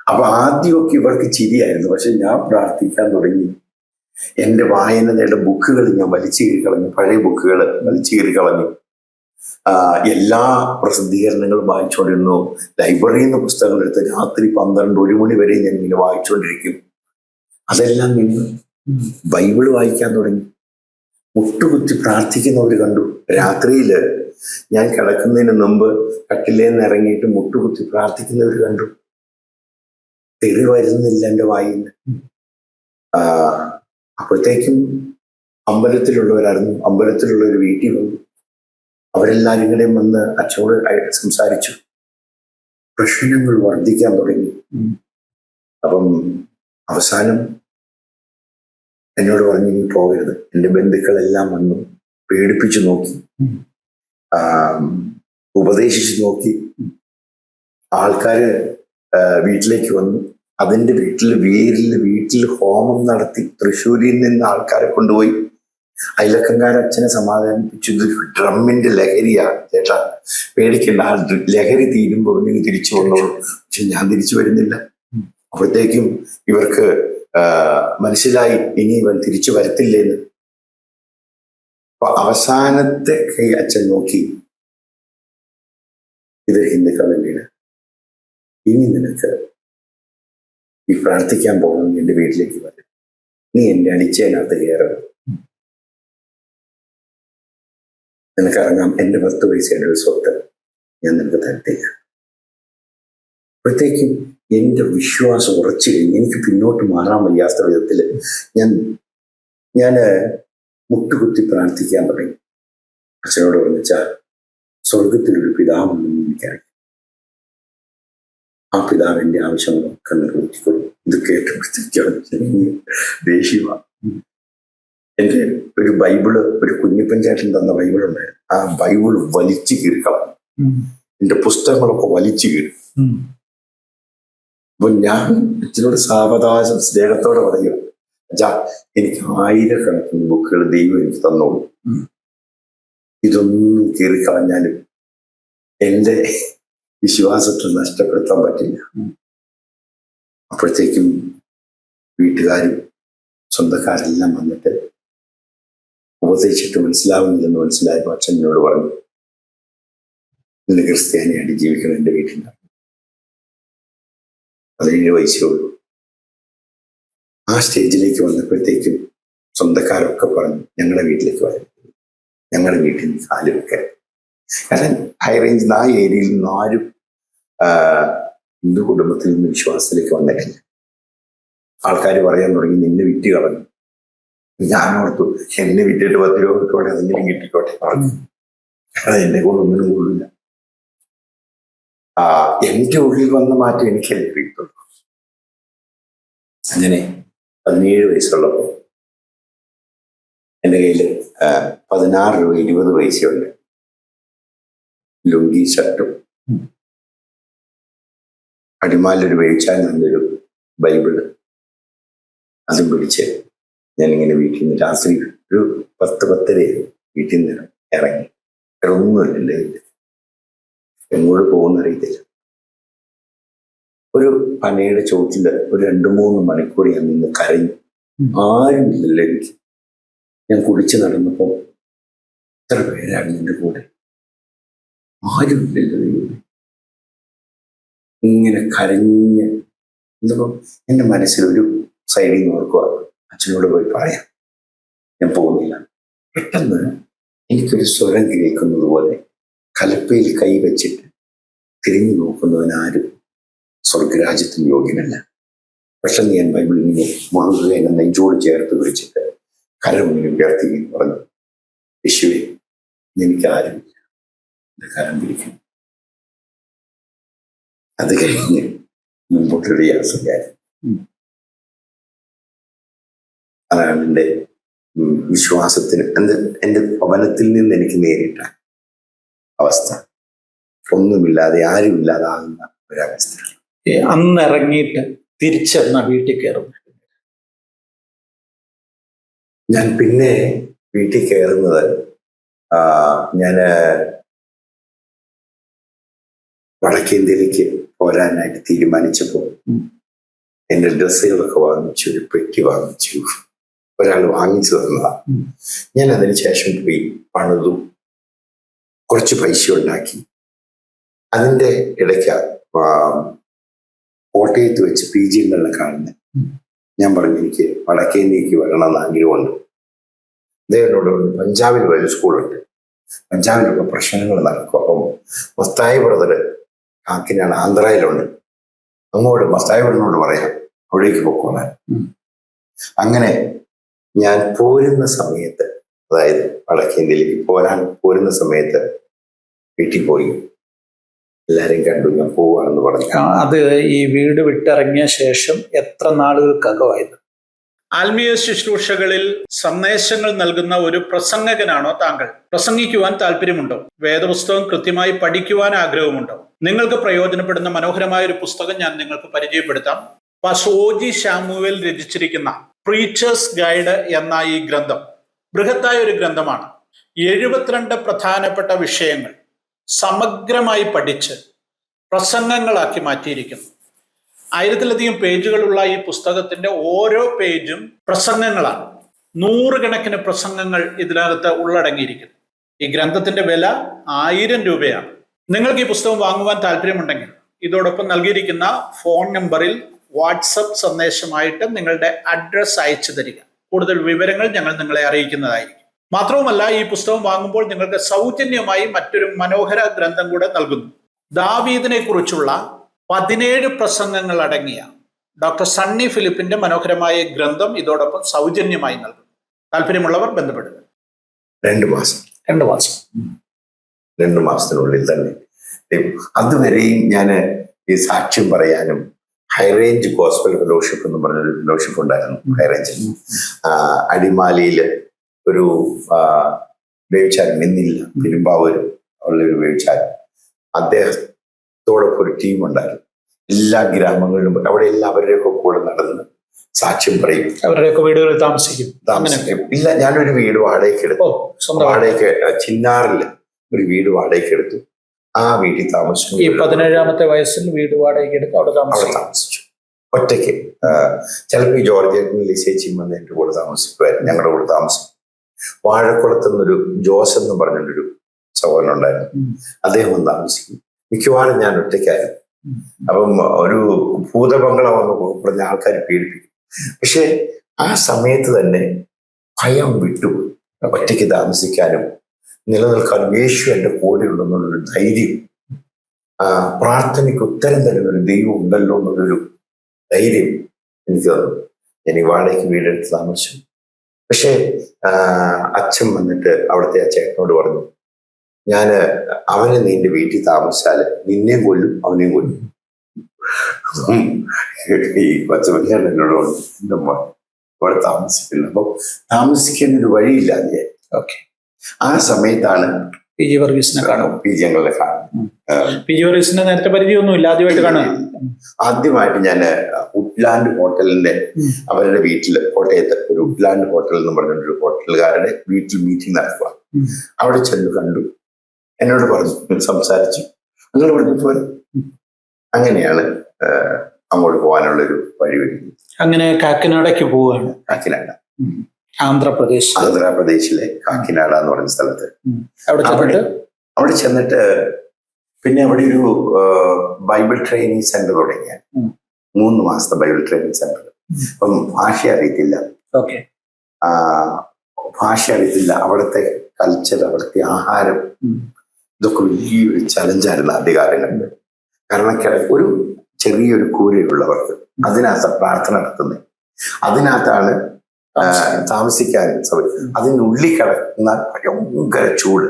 അപ്പൊ ആദ്യമൊക്കെ ഇവർക്ക് ചിരിയായിരുന്നു. പക്ഷെ ഞാൻ പ്രാർത്ഥിക്കാൻ തുടങ്ങി. എന്റെ വായനയുടെ ബുക്കുകൾ ഞാൻ വലിച്ചു കീറി കളഞ്ഞു. പഴയ ബുക്കുകൾ വലിച്ചു കീറി കളഞ്ഞു. എല്ലാ പ്രസിദ്ധീകരണങ്ങളും വായിച്ചുകൊണ്ടിരുന്നു. ലൈബ്രറിയിൽ നിന്ന് പുസ്തകങ്ങൾ എടുത്ത് രാത്രി 12-1 മണി വരെ ഞാൻ ഇങ്ങനെ വായിച്ചുകൊണ്ടിരിക്കും. അതെല്ലാം നിന്ന് ബൈബിള് വായിക്കാൻ തുടങ്ങി. മുട്ടുകുത്തി പ്രാർത്ഥിക്കുന്നവർ കണ്ടു. രാത്രിയില് ഞാൻ കിടക്കുന്നതിന് മുമ്പ് കട്ടിലേന്ന് ഇറങ്ങിയിട്ട് മുട്ടുകുത്തി പ്രാർത്ഥിക്കുന്നവർ കണ്ടു. തെറി വരുന്നില്ല എൻ്റെ വായിൽ. അപ്പോഴത്തേക്കും അമ്പലത്തിലുള്ളവരായിരുന്നു. അമ്പലത്തിലുള്ളവർ വീട്ടിൽ വന്നു. അവരെല്ലാവരും കൂടെ വന്ന് അച്ഛനോട് സംസാരിച്ചു. പ്രശ്നങ്ങൾ വർദ്ധിക്കാൻ തുടങ്ങി. അപ്പം അവസാനം എന്നോട് പറഞ്ഞു, നീ പോകരുത്. എൻ്റെ ബന്ധുക്കളെല്ലാം വന്നു, പേടിപ്പിച്ചു നോക്കി, ഉപദേശിച്ചു നോക്കി. ആൾക്കാര് വീട്ടിലേക്ക് വന്നു. അതിൻ്റെ വീട്ടിൽ ഹോമം നടത്തി. തൃശ്ശൂരിൽ നിന്ന് ആൾക്കാരെ കൊണ്ടുപോയി. അയലക്കങ്കാരച്ഛനെ സമാധാനിപ്പിച്ചു. ഇത് ഡ്രമ്മിന്റെ ലഹരിയാ ചേട്ടാ, പേടിക്കണ്ട, ആ ലഹരി തീരുമ്പോൾ നിങ്ങൾ തിരിച്ചു വന്നോളൂ. പക്ഷെ ഞാൻ തിരിച്ചു വരുന്നില്ല. അപ്പോഴത്തേക്കും ഇവർക്ക് മനസ്സിലായി ഇനി ഇവൻ തിരിച്ചു വരത്തില്ലേന്ന്. അപ്പൊ അവസാനത്തെ കൈ അച്ഛൻ നോക്കി, ഇത് ഹിന്ദുക്കളുടെ വീട്, ഇനി നിനക്ക് ഈ പ്രാർത്ഥിക്കാൻ പോകണം, എൻ്റെ വീട്ടിലേക്ക് വരും, നീ എൻ്റെ അടിച്ചതിനകത്ത് കയറരുത്, നിനക്ക് ഇറങ്ങാം, എൻ്റെ 10 പൈസയുടെ ഒരു സ്വത്ത് ഞാൻ നിനക്ക് തരത്തില്ല. അപ്പോഴത്തേക്കും എൻ്റെ വിശ്വാസം ഉറച്ചു കഴിഞ്ഞ് എനിക്ക് പിന്നോട്ട് മാറാൻ വയ്യാത്ത വിധത്തിൽ ഞാൻ മുട്ടുകുത്തി പ്രാർത്ഥിക്കാൻ തുടങ്ങി. അച്ഛനോട് പറഞ്ഞാൽ സ്വർഗത്തിലൊരു പിതാവുണ്ടെന്ന് എനിക്കറിയാം. ആ പിതാവ് എൻ്റെ ആവശ്യങ്ങളൊക്കെ നിർവഹിക്കൊള്ളു. ഇത് കേട്ടപ്പോഴത്തേക്കും ദേഷ്യമാണ്. എൻ്റെ ഒരു ബൈബിള്, ഒരു കുഞ്ഞിപ്പഞ്ചായത്തിൽ തന്ന ബൈബിൾ ഉണ്ടായിരുന്നു. ആ ബൈബിൾ വലിച്ചു കീറിക്കളഞ്ഞു. എൻ്റെ പുസ്തകങ്ങളൊക്കെ വലിച്ചു കീറി. അപ്പൊ ഞാൻ അച്ഛനോട് സാവകാശം സ്നേഹത്തോടെ പറയുക, അച്ഛാ, എനിക്ക് 1000കണക്കിന് ബുക്കുകൾ ദൈവം എനിക്ക് തന്നോളൂ. ഇതൊന്നും കീറിക്കളഞ്ഞാലും എൻ്റെ വിശ്വാസത്തെ നഷ്ടപ്പെടുത്താൻ പറ്റില്ല. അപ്പോഴത്തേക്കും വീട്ടുകാരും സ്വന്തക്കാരെല്ലാം വന്നിട്ട് ഉപദേശിച്ചിട്ട് മനസ്സിലാവുന്നില്ലെന്ന് മനസ്സിലായപ്പോൾ അച്ഛൻ എന്നോട് പറഞ്ഞു, നിന്റെ ക്രിസ്ത്യാനിയായിട്ട് ജീവിക്കണം എൻ്റെ വീട്ടിൽ. 17 വയസ്സേ ഉള്ളൂ. ആ സ്റ്റേജിലേക്ക് വന്നപ്പോഴത്തേക്കും സ്വന്തക്കാരൊക്കെ പറഞ്ഞു, ഞങ്ങളുടെ വീട്ടിലേക്ക് വരും, ഞങ്ങളുടെ വീട്ടിൽ നിന്ന് കാല് വെക്കരുത്. കാരണം ഹൈ റേഞ്ച് ആ ഏരിയയിൽ നിന്ന് ആരും ഹിന്ദു കുടുംബത്തിൽ നിന്ന് വിശ്വാസത്തിലേക്ക് വന്നിട്ടില്ല. ആൾക്കാർ പറയാൻ തുടങ്ങി, നിന്നെ വിറ്റ് കളഞ്ഞു. ഞാനോർത്തു, എന്നെ വിറ്റിട്ട് 10 രൂപ കിട്ടോടെ, അതെങ്കിലും കിട്ടിക്കോട്ടെ പറഞ്ഞു. കാരണം എന്നെ കൊണ്ടൊന്നിനും കൊള്ളില്ല. എൻ്റെ ഉള്ളിൽ വന്ന മാറ്റം എനിക്കല്ലേ കിട്ടുള്ളൂ. അങ്ങനെ 17 വയസ്സുള്ളപ്പോൾ എൻ്റെ കയ്യിൽ 16 രൂപ 20 പൈസയുണ്ട്. ലുങ്കി ഷർട്ടും അടിമാലൊരു വേഴിച്ചാൽ നല്ലൊരു ബൈബിള് അതും പിടിച്ച് ഞാനിങ്ങനെ വീട്ടിൽ നിന്ന് രാത്രി ഒരു 10-10:30 വീട്ടിൽ നിന്ന് ഇറങ്ങി. ഒന്നുമില്ല എൻ്റെ കയ്യിൽ, എങ്ങോട്ട് പോകുന്നറിയത്തില്ല. ഒരു പനയുടെ ചോട്ടിൽ ഒരു 2-3 മണിക്കൂർ ഞാൻ നിന്ന് കരഞ്ഞു. ആരും ഇല്ലല്ലോ എനിക്ക്. ഞാൻ കുടിച്ച് നടന്നപ്പോൾ എത്ര പേരാണ് എൻ്റെ കൂടെ, ആരും ഇല്ലല്ലോ. ഇങ്ങനെ കരഞ്ഞ് എന്തോ എൻ്റെ മനസ്സിലൊരു സൈഡിൽ നിന്ന് ഓർക്കുക, അച്ഛനോട് പോയി പറയാം, ഞാൻ പോകുന്നില്ല. പെട്ടെന്ന് എനിക്കൊരു സ്വരം കേൾക്കുന്നത് പോലെ, കലപ്പയിൽ കൈ വെച്ചിട്ട് തിരിഞ്ഞു നോക്കുന്നവനാരും സ്വർഗരാജ്യത്തിന് യോഗ്യനല്ല. പെട്ടെന്ന് ഞാൻ ബൈബിൾ ഇങ്ങനെ മുഴുവൻ എന്നെ നെഞ്ചോട് ചേർത്ത് പിടിച്ചിട്ട് കരമിങ്ങനെ ഉയർത്തി പറഞ്ഞു, യേശുവേ, എനിക്കാരുമില്ല, എൻ്റെ കരം പിടിക്കുന്നു. അത് കഴിഞ്ഞ് മുമ്പോട്ടൊരു യാത്രയായി. അതാണ് എൻ്റെ വിശ്വാസത്തിന് എൻ്റെ ഭവനത്തിൽ നിന്ന് എനിക്ക് നേരിട്ട അവസ്ഥ. ഒന്നുമില്ലാതെ ആരുമില്ലാതാകുന്ന ഒരവസ്ഥ. അന്ന് ഇറങ്ങിയിട്ട് തിരിച്ചെന്ന വീട്ടിൽ കയറുന്നു. ഞാൻ പിന്നെ വീട്ടിൽ കയറുന്നത് ഞാൻ വടക്കേന്ത്യയിലേക്ക് പോരാനായിട്ട് തീരുമാനിച്ചപ്പോൾ എൻ്റെ ഡ്രസ്സുകളൊക്കെ വാങ്ങിച്ചു, ഒരു പെട്ടി വാങ്ങിച്ചു, ഒരാൾ വാങ്ങിച്ചു തന്നതാണ്. ഞാൻ അതിന് ശേഷം പോയി പണിതു, കുറച്ച് പൈസ ഉണ്ടാക്കി. അതിൻ്റെ ഇടയ്ക്ക് കോട്ടയത്ത് വെച്ച് PG കാണുന്നത്. ഞാൻ പറഞ്ഞു എനിക്ക് വടക്കേന്ത്യക്ക് വരണമെന്ന് ആഗ്രഹമുണ്ട്. അദ്ദേഹത്തോട് പഞ്ചാബിൽ ഒരു സ്കൂളുണ്ട്, പഞ്ചാബിലൊക്കെ പ്രശ്നങ്ങൾ നടക്കും. അപ്പം മസ്തായി ബ്രദർ കാക്കിനാണ്, ആന്ധ്രയിലുണ്ട്. അങ്ങോട്ട് മസ്തായി ബ്രദറിനോട് പറയാം അവിടേക്ക് പൊക്കോളാൻ. അങ്ങനെ ഞാൻ പോരുന്ന സമയത്ത്, അതായത് വടക്കേന്ത്യയിലേക്ക് പോരുന്ന സമയത്ത് വീട്ടിൽ പോയി എല്ലാരെയും കണ്ടു, ഞാൻ പോവാണെന്ന് പറഞ്ഞു. അത് ഈ വീട് വിട്ടിറങ്ങിയ ശേഷം എത്ര നാളുകൾക്കകമായത്? ആത്മീയ ശുശ്രൂഷകളിൽ സന്ദേശങ്ങൾ നൽകുന്ന ഒരു പ്രസംഗകനാണോ താങ്കൾ? പ്രസംഗിക്കുവാൻ താല്പര്യമുണ്ടോ? വേദപുസ്തകം കൃത്യമായി പഠിക്കുവാൻ ആഗ്രഹമുണ്ടോ? നിങ്ങൾക്ക് പ്രയോജനപ്പെടുന്ന മനോഹരമായ ഒരു പുസ്തകം ഞാൻ നിങ്ങൾക്ക് പരിചയപ്പെടുത്താം. പാസ്റ്റർ OG ശാമുവേൽ രചിച്ചിരിക്കുന്ന പ്രീച്ചേഴ്സ് ഗൈഡ് എന്ന ഈ ഗ്രന്ഥം ബൃഹത്തായ ഒരു ഗ്രന്ഥമാണ്. 72 പ്രധാനപ്പെട്ട വിഷയങ്ങൾ സമഗ്രമായി പഠിച്ച് പ്രസംഗങ്ങളാക്കി മാറ്റിയിരിക്കുന്നു. 1000-ലധികം പേജുകളുള്ള ഈ പുസ്തകത്തിന്റെ ഓരോ പേജും പ്രസംഗങ്ങളാണ്. 100 കണക്കിന് പ്രസംഗങ്ങൾ ഇതിനകത്ത് ഉള്ളടങ്ങിയിരിക്കുന്നു. ഈ ഗ്രന്ഥത്തിന്റെ വില 1000 രൂപയാണ്. നിങ്ങൾക്ക് ഈ പുസ്തകം വാങ്ങുവാൻ താല്പര്യമുണ്ടെങ്കിൽ ഇതോടൊപ്പം നൽകിയിരിക്കുന്ന ഫോൺ നമ്പറിൽ വാട്സപ്പ് സന്ദേശമായിട്ട് നിങ്ങളുടെ അഡ്രസ് അയച്ചു തരിക. കൂടുതൽ വിവരങ്ങൾ ഞങ്ങൾ നിങ്ങളെ അറിയിക്കുന്നതായിരിക്കും. മാത്രവുമല്ല, ഈ പുസ്തകം വാങ്ങുമ്പോൾ നിങ്ങൾക്ക് സൗജന്യമായി മറ്റൊരു മനോഹര ഗ്രന്ഥം കൂടെ നൽകുന്നു. ദാവീദിനെ കുറിച്ചുള്ള 17 പ്രസംഗങ്ങൾ അടങ്ങിയ ഡോക്ടർ സണ്ണി ഫിലിപ്പിന്റെ മനോഹരമായ ഗ്രന്ഥം ഇതോടൊപ്പം സൗജന്യമായി നൽകുന്നു. താല്പര്യമുള്ളവർ ബന്ധപ്പെടുക. 2 മാസം 2 മാസത്തിനുള്ളിൽ തന്നെ. അതുവരെയും ഞാൻ ഈ സാക്ഷ്യം പറയാനും, ഹൈറേഞ്ച് ഗോസ്പൽ ഫെലോഷിപ്പ് എന്ന് പറഞ്ഞൊരു ഫെലോഷിപ്പ് ഉണ്ടായിരുന്നു ഹൈറേഞ്ചിൽ. അടിമാലിയിൽ ഒരു വേവിച്ചാരൻ, ഇന്നില്ല, പെരുമ്പാവൂർ ഉള്ളൊരു വേവിച്ചാരൻ, അദ്ദേഹത്തോടൊപ്പം ഒരു ടീം ഉണ്ടായിരുന്നു. എല്ലാ ഗ്രാമങ്ങളിലും അവിടെ അവരുടെയൊക്കെ കൂടെ നടന്ന് സാക്ഷ്യം പറയും. അവരുടെയൊക്കെ വീടുകളിൽ താമസിക്കും. ഇല്ല, ഞാനൊരു വീട് വാടകയ്ക്ക് എടുത്തു. വാടകയ്ക്ക് ചിന്നാറില് ഒരു വീട് വാടകയ്ക്ക് എടുത്തു. ആ വീട്ടിൽ താമസിച്ചു. ഈ 17-ാമത്തെ വയസ്സിൽ വീട് വാടകയ്ക്ക് എടുത്ത് അവിടെ താമസിച്ചു ഒറ്റയ്ക്ക്. ചിലപ്പോൾ ഈ ജോർജിയൻ ലിസേച്ചിയും വന്ന് എൻ്റെ കൂടെ താമസിക്കുമായിരുന്നു, ഞങ്ങളുടെ കൂടെ താമസിക്കും. വാഴക്കുളത്ത് നിന്നൊരു ജോസ് എന്ന് പറഞ്ഞൊരു സഹോദരൻ ഉണ്ടായിരുന്നു, അദ്ദേഹം വന്ന് താമസിക്കും. മിക്കവാറും ഞാൻ ഒറ്റയ്ക്കായിരുന്നു. അപ്പം ഒരു ഭൂതബംഗ്ലാവെന്ന് പറഞ്ഞ ആൾക്കാർ പീഡിപ്പിക്കും. പക്ഷെ ആ സമയത്ത് തന്നെ ഭയം വിട്ടുപോയി. ഒറ്റയ്ക്ക് താമസിക്കാനും നിലനിൽക്കാനും യേശു എൻ്റെ കൂടെ ഉണ്ടെന്നുള്ളൊരു ധൈര്യം, പ്രാർത്ഥനയ്ക്ക് ഉത്തരം തരുന്നൊരു ദൈവം ഉണ്ടല്ലോ എന്നുള്ളൊരു ധൈര്യം എനിക്ക് തന്നു. ഞാൻ ഈ വാടകയ്ക്ക് വീടെടുത്ത് താമസിച്ചു. പക്ഷേ അച്ഛൻ വന്നിട്ട് അവിടുത്തെ ആ ചേട്ടനോട് പറഞ്ഞു, അവനെ നിന്റെ വീട്ടിൽ താമസിച്ചാല് നിന്നെയും കൊല്ലും അവനെയും കൊല്ലും. ഈ പച്ചമല്ലിയാണ് എന്നോട് എൻ്റെ അവിടെ താമസിക്കുന്നത്. അപ്പം താമസിക്കാനൊരു വഴിയില്ലാതെ. ഓക്കെ. ആ സമയത്താണ് PG വർഗീസിനെ കാണും. PG ഞങ്ങളെ കാണും. PG വർഗീസിനെ നേരത്തെ പരിചയമൊന്നുമില്ല, ആദ്യമായിട്ട് കാണുക. ആദ്യമായിട്ട് ഞാൻ ഉഡ്ലാൻഡ് ഹോട്ടലിന്റെ അവരുടെ വീട്ടിൽ, കോട്ടയത്ത് ഒരു ഉഡ്ലാൻഡ് ഹോട്ടൽ എന്ന് പറഞ്ഞൊരു ഹോട്ടലുകാരുടെ വീട്ടിൽ മീറ്റിംഗ് നടക്കുക. അവിടെ ചെന്ന് കണ്ടു, എന്നോട് പറഞ്ഞു, സംസാരിച്ചു. അങ്ങനെ പറഞ്ഞു പോരെ. അങ്ങനെയാണ് അങ്ങോട്ട് പോകാനുള്ളൊരു വഴി വരുന്നത്. അങ്ങനെ കാക്കിനാടയ്ക്ക് പോവുകയാണ്. കാക്കിനാട, ആന്ധ്രാപ്രദേശിലെ കാക്കിനാട എന്ന് പറഞ്ഞ സ്ഥലത്ത് അവിടെ ചെന്നിട്ട് പിന്നെ അവിടെ ഒരു ബൈബിൾ ട്രെയിനിങ് സെന്റർ തുടങ്ങിയ 3 മാസത്തെ ബൈബിൾ ട്രെയിനിങ് സെന്റർ. അപ്പം ഭാഷ അറിയത്തില്ല, അവിടുത്തെ കൾച്ചർ, അവിടുത്തെ ആഹാരം, ഇതൊക്കെ വലിയൊരു ചലഞ്ചായിരുന്നു ആദ്യകാലങ്ങളിൽ. കാരണം ഒരു ചെറിയൊരു കൂരയുള്ളവർക്ക് അതിനകത്ത് പ്രാർത്ഥന നടത്തുന്നത്, അതിനകത്താണ് താമസിക്കാൻ സൗകര്യം. അതിനുള്ളിൽ കിടക്കുന്ന ഭയങ്കര ചൂട്.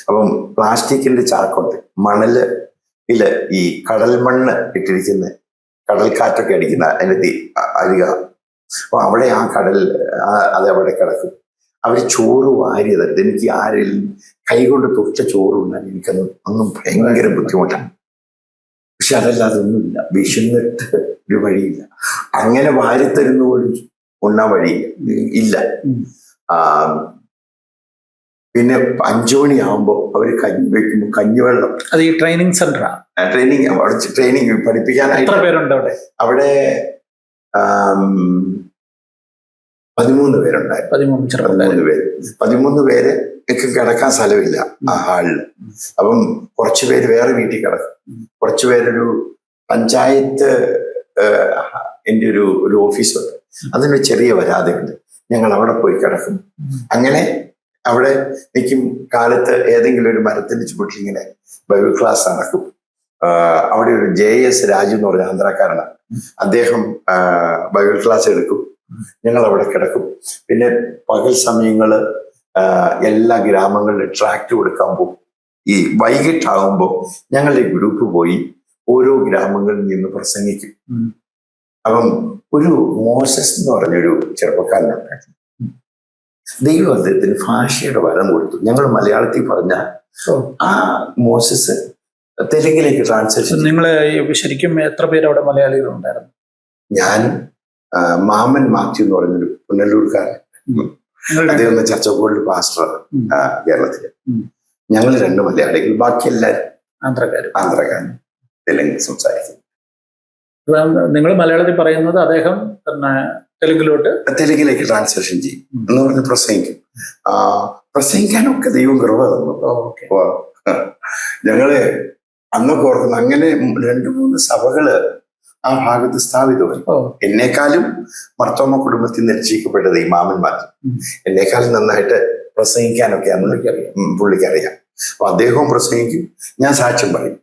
അപ്പം പ്ലാസ്റ്റിക്കിന്റെ ചാക്കുണ്ട്, മണലില് ഈ കടൽ മണ്ണ് ഇട്ടിരിക്കുന്ന, കടൽക്കാറ്റൊക്കെ അടിക്കുന്ന അതിന്റെ അരിക. അപ്പൊ അവിടെ ആ കടൽ അതവിടെ കിടക്കും. അവർ ചോറ് വാരി തരുത്. എനിക്ക് ആരെങ്കിലും കൈകൊണ്ട് തൊട്ട ചോറുണ്ടാൽ എനിക്കൊന്നും ഭയങ്കര ബുദ്ധിമുട്ടാണ്. പക്ഷെ അതല്ലാതെ ഒന്നുമില്ല, വിശന്നിട്ട് ഒരു വഴിയില്ല. അങ്ങനെ വാരിത്തരുന്ന പോലും ഉണ്ണാൻ വഴി ഇല്ല. പിന്നെ 5 മണിയാകുമ്പോൾ അവർ കഞ്ഞി വെക്കുമ്പോൾ കഞ്ഞിവെള്ളം, അത് ഈ ട്രെയിനിങ് സെന്ററാണ്. ട്രെയിനിങ് പഠിപ്പിക്കാനായിട്ട്. എത്ര പേരുണ്ട് അവിടെ? അവിടെ 13 പേരുണ്ടായിരുന്നു. 13 പേര് കിടക്കാൻ സ്ഥലമില്ല ആ ഹാളിൽ. അപ്പം കുറച്ചു പേര് വേറെ വീട്ടിൽ കിടക്കും, കുറച്ചു പേരൊരു പഞ്ചായത്ത് എൻ്റെ ഒരു ഓഫീസുണ്ട്, അതിനൊരു ചെറിയ വരാതെയുണ്ട്, ഞങ്ങൾ അവിടെ പോയി കിടക്കും. അങ്ങനെ അവിടെ നിൽക്കും. കാലത്ത് ഏതെങ്കിലും ഒരു മരത്തിന്റെ ചുവട്ടിൽ ഇങ്ങനെ ബൈബിൾ ക്ലാസ് നടക്കും. അവിടെ ഒരു JS രാജു എന്ന് പറഞ്ഞ ആന്ധ്രാക്കാരനാണ്, അദ്ദേഹം ബൈബിൾ ക്ലാസ് എടുക്കും. ഞങ്ങൾ അവിടെ കിടക്കും. പിന്നെ പകൽ സമയങ്ങള് എല്ലാ ഗ്രാമങ്ങളിലും ട്രാക്ട് കൊടുക്കാൻ പോകും. ഈ വൈകിട്ടാകുമ്പോൾ ഞങ്ങളുടെ ഗ്രൂപ്പ് പോയി ഓരോ ഗ്രാമങ്ങളിൽ നിന്ന് പ്രസംഗിക്കും. അപ്പം ഒരു മോസസ് എന്ന് പറഞ്ഞൊരു ചെറുപ്പക്കാരനുണ്ടായിരുന്നു. ദൈവം അദ്ദേഹത്തിന് ഭാഷയുടെ വരം കൊടുത്തു. ഞങ്ങൾ മലയാളത്തിൽ പറഞ്ഞ ആ മോസസ് തെലുങ്കിലേക്ക് ട്രാൻസ്ലേഷൻ. നിങ്ങള് ശരിക്കും എത്ര പേര് അവിടെ മലയാളികളുണ്ടായിരുന്നു? ഞാൻ മാമൻ മാത്യു എന്ന് പറഞ്ഞൊരു പുനലൂർക്കാരൻ, അദ്ദേഹം ചർച്ചക്കോടിൽ പാസ്റ്റർ കേരളത്തില്. ഞങ്ങൾ 2 മലയാളികൾ, ബാക്കി എല്ലാവരും ആന്ധ്രക്കാരൻ തെലുങ്ക് സംസാരിക്കും. നിങ്ങൾ മലയാളത്തിൽ പറയുന്നത്, അദ്ദേഹം തെലുങ്കിലേക്ക് ട്രാൻസ്ലേഷൻ ചെയ്യും എന്ന് പറഞ്ഞ് പ്രസംഗിക്കും. പ്രസംഗിക്കാനൊക്കെ ദൈവം കൃപ തന്നു. ഞങ്ങള് അന്നൊക്കെ ഓർക്കുന്നു, അങ്ങനെ 2-3 സഭകള് ആ ഭാഗത്ത് സ്ഥാപിതമായി. എന്നെക്കാളും മർത്തോമ കുടുംബത്തിൽ നിരക്ഷിക്കപ്പെട്ടത് ഈ മാമൻ മാത്യു. എന്നെക്കാളും നന്നായിട്ട് പ്രസംഗിക്കാനൊക്കെ പുള്ളിക്കറിയാം. അപ്പൊ അദ്ദേഹവും പ്രസംഗിക്കും, ഞാൻ സാക്ഷ്യം പറയും.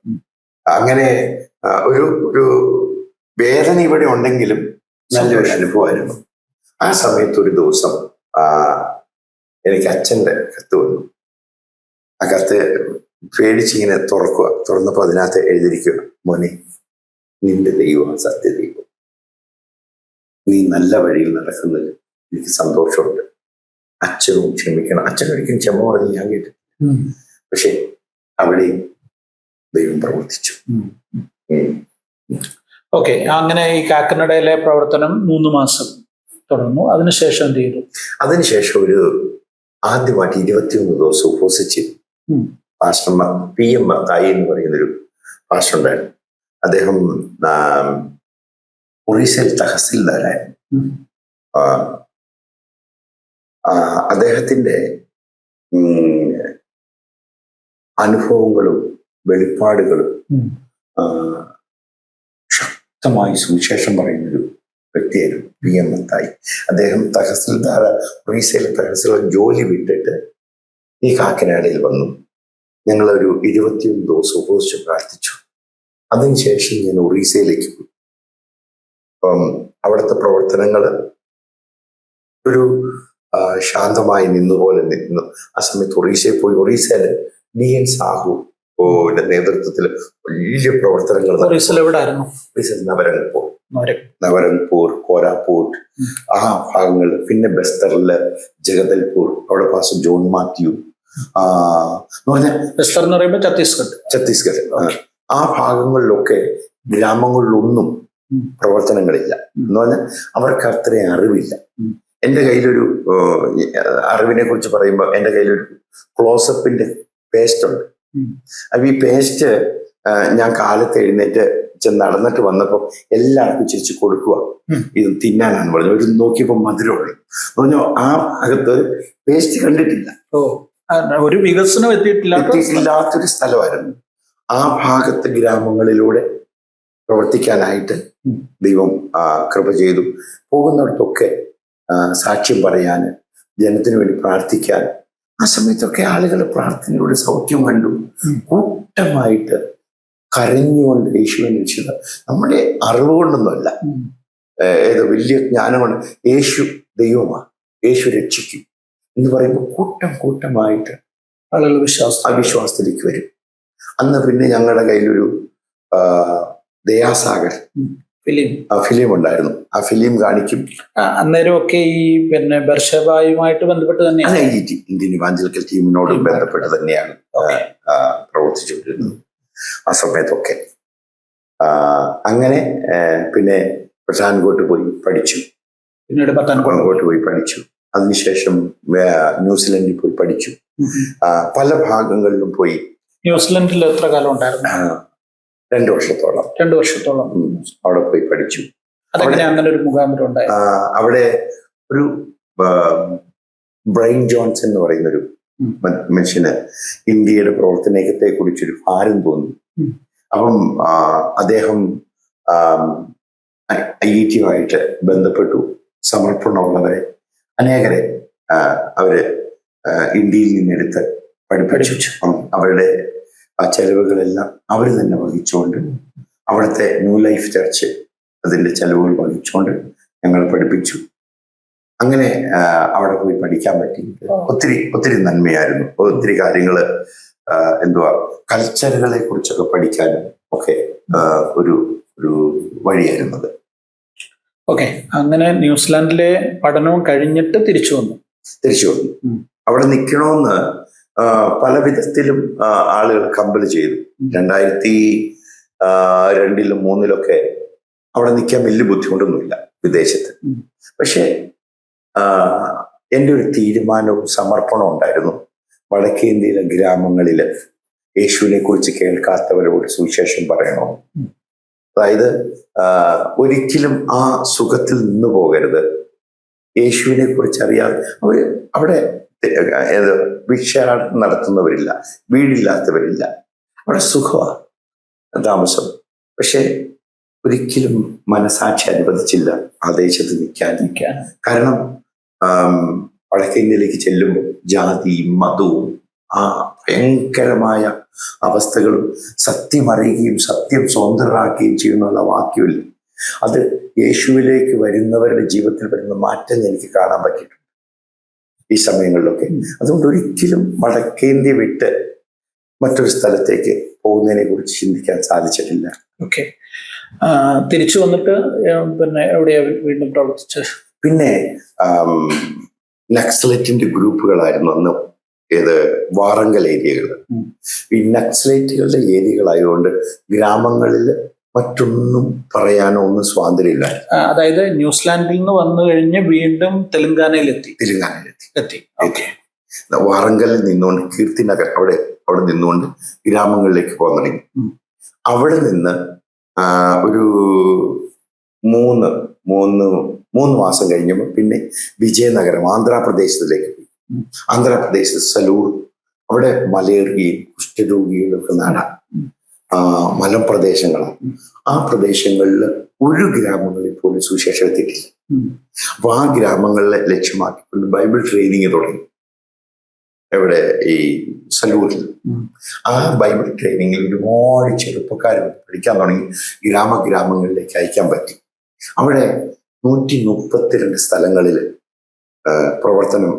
അങ്ങനെ ഒരു വേദന ഇവിടെ ഉണ്ടെങ്കിലും നല്ലൊരു അനുഭവമായിരുന്നു. ആ സമയത്ത് ഒരു ദിവസം എനിക്ക് അച്ഛൻ്റെ കത്ത് വന്നു. ആ കത്ത് പേടിച്ചിങ്ങനെ തുറന്നപ്പോൾ അതിനകത്ത് എഴുതിയിരിക്കുക, മോനെ, നിന്റെ ദൈവം സത്യദൈവം, നീ നല്ല വഴിയിൽ നടക്കുന്നത് എനിക്ക് സന്തോഷമുണ്ട്. അച്ഛനും ക്ഷമിക്കണം. അച്ഛനൊരിക്കലും ക്ഷമ പറഞ്ഞ് ഞാൻ കേട്ടില്ല, പക്ഷെ അവിടെയും ദൈവം പ്രവർത്തിച്ചു. ഓക്കെ, അങ്ങനെ ഈ കാക്കനഡയിലെ പ്രവർത്തനം 3 മാസം തുടർന്നു. അതിനുശേഷം എന്ത് ചെയ്തു? അതിനുശേഷം ആദ്യമായിട്ട് 21 ദിവസം ഉപവസിച്ച് പാസ്റ്റർമാർ PM മത്തായി എന്ന് പറയുന്നൊരു പാസ്റ്റർ ഉണ്ടായിരുന്നു. അദ്ദേഹം ഒറീസയിൽ തഹസിൽദാരായിരുന്നു. അദ്ദേഹത്തിന്റെ അനുഭവങ്ങളും വെളിപ്പാടുകളും ശക്തമായി സുവിശേഷം പറയുന്നൊരു വ്യക്തിയായിരുന്നു PM മത്തായി. അദ്ദേഹം ഒറീസയിലെ തഹസിൽ ജോലി വിട്ടിട്ട് ഈ കാക്കനാടയിൽ വന്നു. ഞങ്ങളൊരു 21 ദിവസം ഉപവസിച്ച് പ്രാർത്ഥിച്ചു. അതിനുശേഷം ഞാൻ ഒറീസയിലേക്ക് പോയി. അപ്പം അവിടുത്തെ പ്രവർത്തനങ്ങൾ ഒരു ശാന്തമായി നിന്നുപോലെ നിന്നു. ആ സമയത്ത് ഒറീസയിൽ പോയി. ഒറീസയില് DN സാഹു നേതൃത്വത്തിൽ വലിയ പ്രവർത്തനങ്ങൾ. നവരംഗ്പൂർ, കോരാപൂട്ട് ആ ഭാഗങ്ങൾ, പിന്നെ ബസ്തറില്, ജഗദൽപൂർ, അവിടെ പാസ്റ്റർ ജോൺ മാത്യു എന്ന് പറഞ്ഞാൽ ബസ്തർ എന്ന് പറയുമ്പോൾ ഛത്തീസ്ഗഡ് ആ ഭാഗങ്ങളിലൊക്കെ ഗ്രാമങ്ങളിലൊന്നും പ്രവർത്തനങ്ങളില്ല. എന്ന് പറഞ്ഞാൽ അവർക്ക് അത്രയും അറിവില്ല. എൻ്റെ കയ്യിലൊരു അറിവിനെ കുറിച്ച് പറയുമ്പോൾ എൻ്റെ കയ്യിലൊരു ക്ലോസപ്പിന്റെ പേസ്റ്റ് ഉണ്ട്. അപ്പൊ ഈ പേസ്റ്റ് ഞാൻ കാലത്ത് എഴുന്നേറ്റ് നടന്നിട്ട് വന്നപ്പോൾ എല്ലാവർക്കും ചിരിച്ച് കൊടുക്കുക, ഇത് തിന്നാനാണ് പറഞ്ഞു. ഒരു നോക്കിയപ്പോൾ മധുരമുള്ളു പറഞ്ഞു. ആ ഭാഗത്ത് പേസ്റ്റ് കണ്ടിട്ടില്ല, ഒരു വികസനം എത്തിയിട്ടില്ലാത്തൊരു സ്ഥലമായിരുന്നു. ആ ഭാഗത്ത് ഗ്രാമങ്ങളിലൂടെ പ്രവർത്തിക്കാനായിട്ട് ദൈവം കൃപ ചെയ്തു. പോകുന്നിടത്തൊക്കെ സാക്ഷ്യം പറയാൻ, ജനത്തിന് വേണ്ടി പ്രാർത്ഥിക്കാൻ. ആ സമയത്തൊക്കെ ആളുകൾ പ്രാർത്ഥനയിലൂടെ സൗഖ്യം കണ്ടു. കൂട്ടമായിട്ട് കരഞ്ഞുകൊണ്ട് യേശുവിനെ രക്ഷിത. നമ്മുടെ അറിവ് കൊണ്ടൊന്നുമല്ല, ഏതോ വലിയ ജ്ഞാനം കൊണ്ട് യേശു ദൈവമാണ്, യേശു രക്ഷിക്കും എന്ന് പറയുമ്പോൾ കൂട്ടമായിട്ട് ആളുകൾ അവിശ്വാസത്തിലേക്ക് വരും. അന്ന് പിന്നെ ഞങ്ങളുടെ കയ്യിലൊരു ദയാസാഗർ ഫിലിം ഉണ്ടായിരുന്നു. ആ ഫിലിം കാണിക്കും. അന്നേരമൊക്കെ ഈ ബർഷബായുമായിട്ട് ബന്ധപ്പെട്ട് തന്നെയാണ് ഇന്ത്യൻ ഇവാഞ്ചലിക്കൽ ടീമിനോട് ബന്ധപ്പെട്ട് തന്നെയാണ് പ്രവർത്തിച്ചുകൊണ്ടിരുന്നത് ആ സമയത്തൊക്കെ. അങ്ങനെ പിന്നെ പത്താൻകോട്ട് പോയി പഠിച്ചു. പിന്നീട് പത്താൻകോട്ട് പോയി പഠിച്ചു. അതിനുശേഷം ന്യൂസിലൻഡിൽ പോയി പഠിച്ചു. പല ഭാഗങ്ങളിലും പോയി. ന്യൂസിലൻഡിൽ എത്ര കാലം ഉണ്ടായിരുന്നു? 2 വർഷത്തോളം. 2 വർഷത്തോളം അവിടെ പോയി പഠിച്ചു. അതെങ്ങനെ അങ്ങനെ ഒരു മുഖാന്തരം ഉണ്ടായി? അവിടെ ഒരു ബ്രൈൻ ജോൺസൺ എന്ന് പറയുന്നൊരു മനുഷ്യന് ഇന്ത്യയുടെ പ്രവർത്തനത്തെ കുറിച്ചൊരു ഭാരം തോന്നി. അപ്പം അദ്ദേഹം IIT-യുമായിട്ട് ബന്ധപ്പെട്ടു. സമർപ്പണമുള്ളവരെ അനേകരെ അവര് ഇന്ത്യയിൽ നിന്നെടുത്ത് പഠിപ്പിച്ചു. അവരുടെ ആ ചെലവുകളെല്ലാം അവർ തന്നെ വഹിച്ചുകൊണ്ട്, അവിടുത്തെ ന്യൂ ലൈഫ് ചർച്ച് അതിൻ്റെ ചെലവുകൾ വഹിച്ചുകൊണ്ട് ഞങ്ങൾ പഠിപ്പിച്ചു. അങ്ങനെ അവിടെ പോയി പഠിക്കാൻ പറ്റി. ഒത്തിരി നന്മയായിരുന്നു. ഒത്തിരി കാര്യങ്ങൾ കൾച്ചറുകളെ കുറിച്ചൊക്കെ പഠിക്കാനും ഒക്കെ ഒരു വഴിയായിരുന്നത്. ഓക്കെ, അങ്ങനെ ന്യൂസിലാൻഡിലെ പഠനവും കഴിഞ്ഞിട്ട് തിരിച്ചു വന്നു. അവിടെ നിൽക്കണമെന്ന് പല വിധത്തിലും ആളുകൾ കമ്പൽ ചെയ്തു. 2002-ലും 2003-ലൊക്കെ അവിടെ നിൽക്കാൻ വലിയ ബുദ്ധിമുട്ടൊന്നുമില്ല വിദേശത്ത്. പക്ഷെ എൻ്റെ ഒരു തീരുമാനവും സമർപ്പണവും ഉണ്ടായിരുന്നു. വടക്കേ ഇന്ത്യയിലെ ഗ്രാമങ്ങളിൽ യേശുവിനെ കുറിച്ച് കേൾക്കാത്തവരോട് സുവിശേഷം പറയണോ. അതായത് ഒരിക്കലും ആ സുഖത്തിൽ നിന്നു പോകരുത്. യേശുവിനെ കുറിച്ച് അറിയാതെ അവിടെ ഭിക്ഷാടനം നടത്തുന്നവരില്ല, വീടില്ലാത്തവരില്ല. അവിടെ സുഖമാണ് താമസം. പക്ഷെ ഒരിക്കലും മനസാക്ഷി അനുവദിച്ചില്ല ആ ദേശത്ത് നിൽക്കാൻ. കാരണം വടക്കേ ഇന്ത്യയിലേക്ക് ചെല്ലുമ്പോൾ ജാതിയും മതവും ആ ഭയങ്കരമായ അവസ്ഥകളും സത്യം അറിയുകയും സത്യം സ്വതന്ത്രരാക്കുകയും ചെയ്യുന്നുള്ള വാക്യമില്ല. അത് യേശുവിലേക്ക് വരുന്നവരുടെ ജീവിതത്തിൽ വരുന്ന മാറ്റം എനിക്ക് കാണാൻ പറ്റിയിട്ടുണ്ട് ഈ സമയങ്ങളിലൊക്കെ. അതുകൊണ്ട് ഒരിക്കലും വടക്കേ ഇന്ത്യ വിട്ട് മറ്റൊരു സ്ഥലത്തേക്ക് പോകുന്നതിനെ കുറിച്ച് ചിന്തിക്കാൻ സാധിച്ചിട്ടില്ല. ഓക്കെ, തിരിച്ചു വന്നിട്ട് പിന്നെ എവിടെയാ വീണ്ടും പ്രവർത്തിച്ചത്? പിന്നെ നക്സലൈറ്റിന്റെ ഗ്രൂപ്പുകളായിരുന്നു അന്ന് വാറങ്കൽ ഏരിയകൾ. ഈ നക്സലൈറ്റുകളുടെ ഏരിയകളായതുകൊണ്ട് ഗ്രാമങ്ങളിൽ മറ്റൊന്നും പറയാനോ ഒന്നും സ്വാതന്ത്ര്യമില്ല. അതായത് ന്യൂസിലാൻഡിൽ നിന്ന് വന്നു കഴിഞ്ഞ് വീണ്ടും തെലങ്കാനയിലെത്തി. വാറങ്കലിൽ നിന്നുകൊണ്ട് കീർത്തിനഗർ അവിടെ നിന്നുകൊണ്ട് ഗ്രാമങ്ങളിലേക്ക് പോകാൻ തുടങ്ങി. അവിടെ നിന്ന് ഒരു മൂന്ന് മാസം കഴിഞ്ഞപ്പോൾ പിന്നെ വിജയനഗരം ആന്ധ്രാപ്രദേശത്തിലേക്ക് പോയി. ആന്ധ്രാപ്രദേശ് സലൂർ, അവിടെ മലേറിയയും കുഷ്ഠരോഗികളും ഒക്കെ നാടാം മലമ്പ്രദേശങ്ങളാണ്. ആ പ്രദേശങ്ങളിൽ ഒരു ഗ്രാമങ്ങളിൽ പോലും സുവിശേഷം എത്തിയിട്ടില്ല. അപ്പൊ ആ ഗ്രാമങ്ങളിലെ ലക്ഷ്യമാക്കിക്കൊണ്ട് ബൈബിൾ ട്രെയിനിങ് തുടങ്ങി. എവിടെ? ഈ സലൂരിൽ. ആ ബൈബിൾ ട്രെയിനിങ്ങിൽ ഒരുപാട് ചെറുപ്പക്കാർ പഠിക്കാൻ തുടങ്ങി. ഗ്രാമങ്ങളിലേക്ക് അയക്കാൻ പറ്റി. അവിടെ 132 സ്ഥലങ്ങളിൽ പ്രവർത്തനം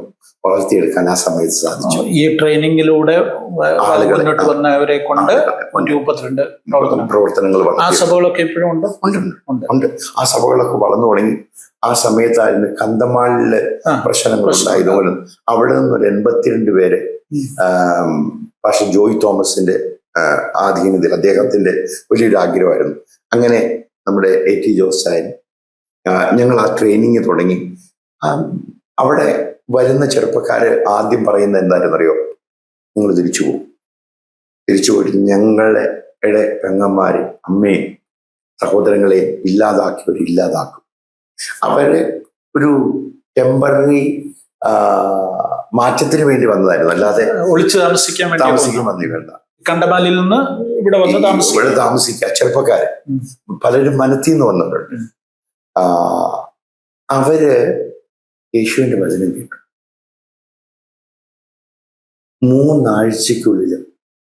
വളർത്തിയെടുക്കാൻ ആ സമയത്ത് സാധിച്ചു. ഈ ട്രെയിനിങ്ങിലൂടെ മുന്നോട്ട് വന്നവരെ കൊണ്ട് 132 പ്രവർത്തനങ്ങൾ ആ സഭകളൊക്കെ ഇപ്പോഴും ഉണ്ട്. ആ സഭകളൊക്കെ വളർന്നു തുടങ്ങി. ആ സമയത്തായിരുന്നു കന്തമാളില് പ്രശ്നങ്ങൾ ഉണ്ടായതുപോലെ അവിടെ നിന്ന് ഒരു 82 പേര് പാസ്റ്റർ ജോയ് തോമസിന്റെ ആധീനത്തിൽ, അദ്ദേഹത്തിന്റെ വലിയൊരു ആഗ്രഹമായിരുന്നു. അങ്ങനെ നമ്മുടെ AT ജോസായൻ ഞങ്ങൾ ആ ട്രെയിനിങ് തുടങ്ങി. അവിടെ വരുന്ന ചെറുപ്പക്കാര് ആദ്യം പറയുന്നത് എന്തായിരുന്നറിയോ? നിങ്ങൾ തിരിച്ചു പോയിട്ട് ഞങ്ങളുടെ പെങ്ങന്മാരെ, അമ്മയും സഹോദരങ്ങളെ ഇല്ലാതാക്കും. അവര് ഒരു ടെമ്പററി മാറ്റത്തിന് വേണ്ടി വന്നതായിരുന്നു, അല്ലാതെ ഒളിച്ചു താമസിക്കാൻ വന്നില്ല. കണ്ടമാലിൽ നിന്ന് ഇവിടെ താമസിക്കുക ചെറുപ്പക്കാര് പലരും മനത്തിൽ നിന്ന് വന്നവരുണ്ട്. അവര് യേശുവിന്റെ വചനം കേട്ടു. 3 ആഴ്ചക്കുള്ളിൽ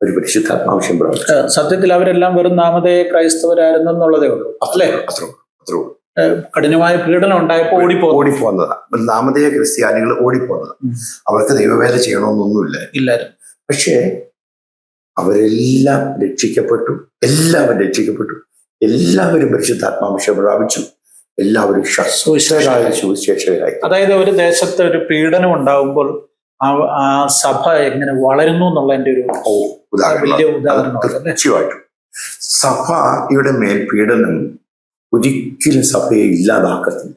ഒരു പരിശുദ്ധാത്മാവിഷം പ്രവർത്തിച്ചു. സത്യത്തിൽ അവരെല്ലാം വെറും നാമധേയ ക്രൈസ്തവരായിരുന്നു എന്നുള്ളതേ ഉള്ളൂ, അല്ലേ? അത്രേ. കഠിനമായ പീഡനം ഉണ്ടായപ്പോൾ ഓടിപ്പോന്നതാ. നാമധേയ ക്രിസ്ത്യാനികൾ ഓടിപ്പോന്നതാ. അവർക്ക് ദൈവവേല ചെയ്യണമെന്നൊന്നുമില്ലായിരുന്നു. പക്ഷേ അവരെല്ലാം രക്ഷിക്കപ്പെട്ടു. എല്ലാവരും പരിശുദ്ധാത്മാവിഷം പ്രാപിച്ചു. എല്ലാവരും സുവിശേഷകരായി. അതായത് ഒരു ദേശത്ത് ഒരു പീഡനം ഉണ്ടാകുമ്പോൾ ആ സഭ എങ്ങനെ വളരുന്നു എന്നുള്ളതിന്റെ ഒരു വലിയ ഉദാഹരണം. തീർച്ചയായിട്ടും സഭയുടെ മേൽ പീഡനം ഒരിക്കലും സഭയെ ഇല്ലാതാക്കത്തില്ല.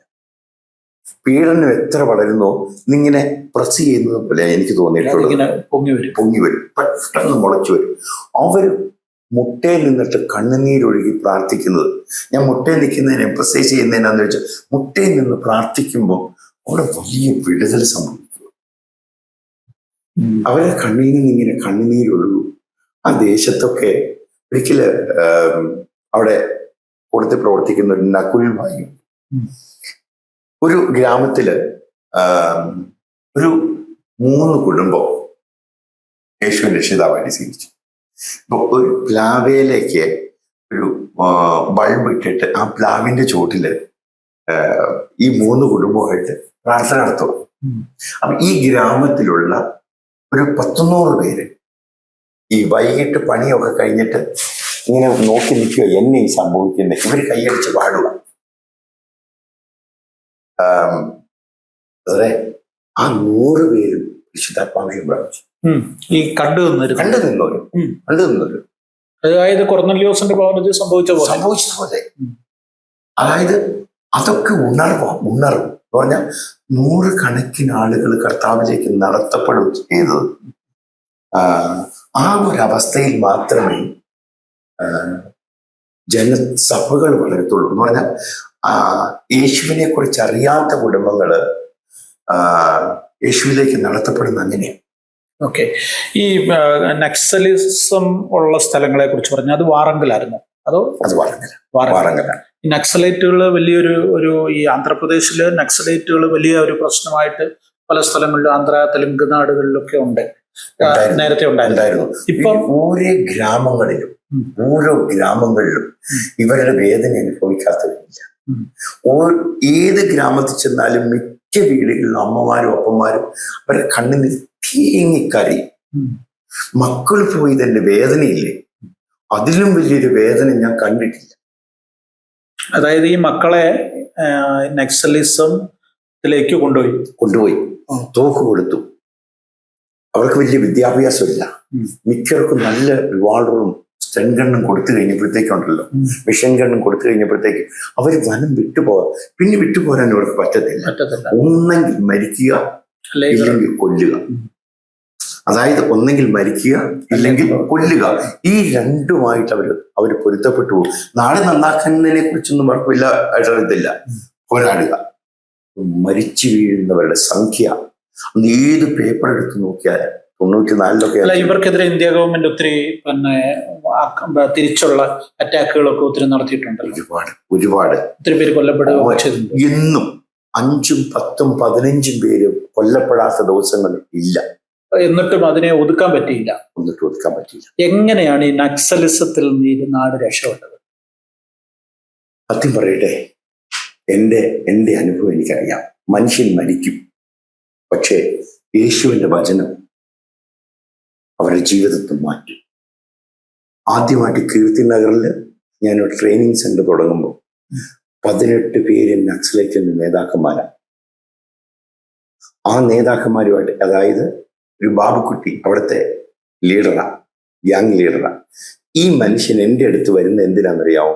പീഡനം എത്ര വളരുന്നോ ഇന്നിങ്ങനെ പ്രസ് ചെയ്യുന്നത് പോലെ എനിക്ക് തോന്നിയിട്ടുള്ളത്. ഇങ്ങനെ പൊങ്ങി വരും, പെട്ടെന്ന് മുളച്ചു വരും. അവർ മുട്ടയിൽ നിന്നിട്ട് കണ്ണുനീരൊഴുകി പ്രാർത്ഥിക്കുന്നത്, ഞാൻ മുട്ടയിൽ നിൽക്കുന്നതിനെ എംഫസൈസ് ചെയ്യുന്നതിനാന്ന് വെച്ചാൽ മുട്ടയിൽ നിന്ന് പ്രാർത്ഥിക്കുമ്പോൾ അവിടെ വലിയ വിടുതൽ സംഭവിക്കും. അവരുടെ കണ്ണിൽ നിന്ന് ഇങ്ങനെ കണ്ണുനീരൊഴുകും. ആ ദേശത്തൊക്കെ ഒരിക്കല് അവിടെ കൊടുത്ത് പ്രവർത്തിക്കുന്ന ഒരു നകുൽ ഭായി, ഒരു ഗ്രാമത്തില് ഒരു 3 കുടുംബം യേശുവിൻ രക്ഷിതാവായിട്ട് സ്വീകരിച്ചു. അപ്പൊ ഒരു പ്ലാവയിലേക്ക് ഒരു ബൾബ് ഇട്ടിട്ട് ആ പ്ലാവിന്റെ ചോട്ടില് ഈ 3 കുടുംബമായിട്ട് പ്രാർത്ഥന നടത്തും. അപ്പൊ ഈ ഗ്രാമത്തിലുള്ള ഒരു 100 പേര് ഈ വൈകിട്ട് പണിയൊക്കെ കഴിഞ്ഞിട്ട് ഇങ്ങനെ നോക്കി നിൽക്കുക, എന്നെ ഈ സംഭവിക്കുന്നത്. ഇവർ കൈയടിച്ച് പാടുക. അതെ, ആ 100 പേരും വിശുദ്ധാത്മാവിനെ പ്രാപിച്ചു. ഈ കണ്ടു നിന്നവരും. അതായത് കൊർന്നല്യോസിന്റെ ഭവനത്തിൽ സംഭവിച്ചതുപോലെ. അതായത് അതൊക്കെ ഉണർവ് എന്ന് പറഞ്ഞാൽ 100 കണക്കിന് ആളുകൾ കർത്താവിലേക്ക് നടത്തപ്പെടും ചെയ്തത്. ആ ഒരവസ്ഥയിൽ മാത്രമേ ജനസഭകൾ വളരത്തുള്ളൂ. എന്ന് പറഞ്ഞാൽ യേശുവിനെ കുറിച്ച് അറിയാത്ത കുടുംബങ്ങള് യേശുവിലേക്ക് നടത്തപ്പെടുന്ന അങ്ങനെയാണ്. ഓക്കെ. ഈ നക്സലിസം ഉള്ള സ്ഥലങ്ങളെ കുറിച്ച് പറഞ്ഞു, അത് വാറങ്കലായിരുന്നു അതോ? അത് വാറങ്കലാണ്. ഈ നക്സലൈറ്റുകൾ വലിയൊരു ഈ ആന്ധ്രാപ്രദേശില് നക്സലൈറ്റുകൾ വലിയ ഒരു പ്രശ്നമായിട്ട് പല സ്ഥലങ്ങളിലും ആന്ധ്ര തെലുങ്ക് നാടുകളിലൊക്കെ ഉണ്ട്, നേരത്തെ ഉണ്ടായിരുന്നു. ഇപ്പം ഓരോ ഗ്രാമങ്ങളിലും ഇവരുടെ വേദന അനുഭവിക്കാത്തവരില്ല. ഏത് ഗ്രാമത്തിൽ ചെന്നാലും മിക്ക വീടുകളിലും അമ്മമാരും അപ്പന്മാരും അവരുടെ കണ്ണിന് തേങ്ങിക്കരയും. മക്കൾ പോയി ഇതിന്റെ വേദനയില്ലേ, അതിലും വലിയൊരു വേദന ഞാൻ കണ്ടിട്ടില്ല. അതായത് ഈ മക്കളെ നക്സലിസത്തിലേക്ക് കൊണ്ടുപോയി തോക്ക് കൊടുത്തു. അവർക്ക് വലിയ വിദ്യാഭ്യാസമില്ല. മിക്കവർക്കും നല്ല റിവാൾവറും സ്റ്റൺ ഗണ്ണും കൊടുത്തു കഴിഞ്ഞപ്പോഴത്തേക്കുണ്ടല്ലോ, മിഷൻ ഗണ്ണും കൊടുത്തു കഴിഞ്ഞപ്പോഴത്തേക്ക് അവർ വനം വിട്ടുപോകാം. പിന്നെ വിട്ടുപോരാൻ അവർക്ക് പറ്റത്തില്ല. ഒന്നെങ്കിൽ മരിക്കുക, ഇല്ലെങ്കിൽ കൊല്ലുക. അതായത് ഒന്നെങ്കിൽ മരിക്കുക, ഇല്ലെങ്കിൽ കൊല്ലുക. ഈ രണ്ടുമായിട്ട് അവർ പൊരുത്തപ്പെട്ടു പോകും. നാട് നന്നാക്കുന്നതിനെ കുറിച്ചൊന്നും അവർക്ക് അറിയത്തില്ല. പോരാടുക. മരിച്ചു വീഴുന്നവരുടെ സംഖ്യ ഏത് പേപ്പർ എടുത്ത് നോക്കിയാൽ 94 ഇവർക്കെതിരെ ഇന്ത്യ ഗവൺമെന്റ് ഒത്തിരി തിരിച്ചുള്ള അറ്റാക്കുകളൊക്കെ ഒത്തിരി നടത്തിയിട്ടുണ്ട്. ഒരുപാട് ഒത്തിരി പേര് കൊല്ലപ്പെടുക. എന്നും 5, 10, 15 പേര് കൊല്ലപ്പെടാത്ത ദിവസങ്ങൾ ഇല്ല. എന്നിട്ടും അതിനെ ഒതുക്കാൻ പറ്റിയില്ല. എങ്ങനെയാണ് ഈ നക്സലിസത്തിൽ നിന്ന് നാട് രക്ഷപ്പെട്ടത്? സത്യം പറയട്ടെ, എന്റെ അനുഭവം എനിക്കറിയാം. മനുഷ്യൻ മരിക്കും, പക്ഷേ യേശുവിന്റെ വചനം അവരുടെ ജീവിതത്തെ മാറ്റും. ആദ്യമായിട്ട് കീർത്തി നഗറിൽ ഞാനൊരു ട്രെയിനിങ് സെന്റർ തുടങ്ങുമ്പോൾ 18 പേര് നക്സലൈറ്റിന്റെ നേതാക്കന്മാരാണ്. ആ നേതാക്കന്മാരുമായിട്ട്, അതായത് ഒരു ബാബുക്കുട്ടി അവിടുത്തെ ലീഡറാണ്, ഗ്യാങ് ലീഡറാണ്. ഈ മനുഷ്യൻ എൻ്റെ അടുത്ത് വരുന്ന എന്തിനാണെന്നറിയാമോ?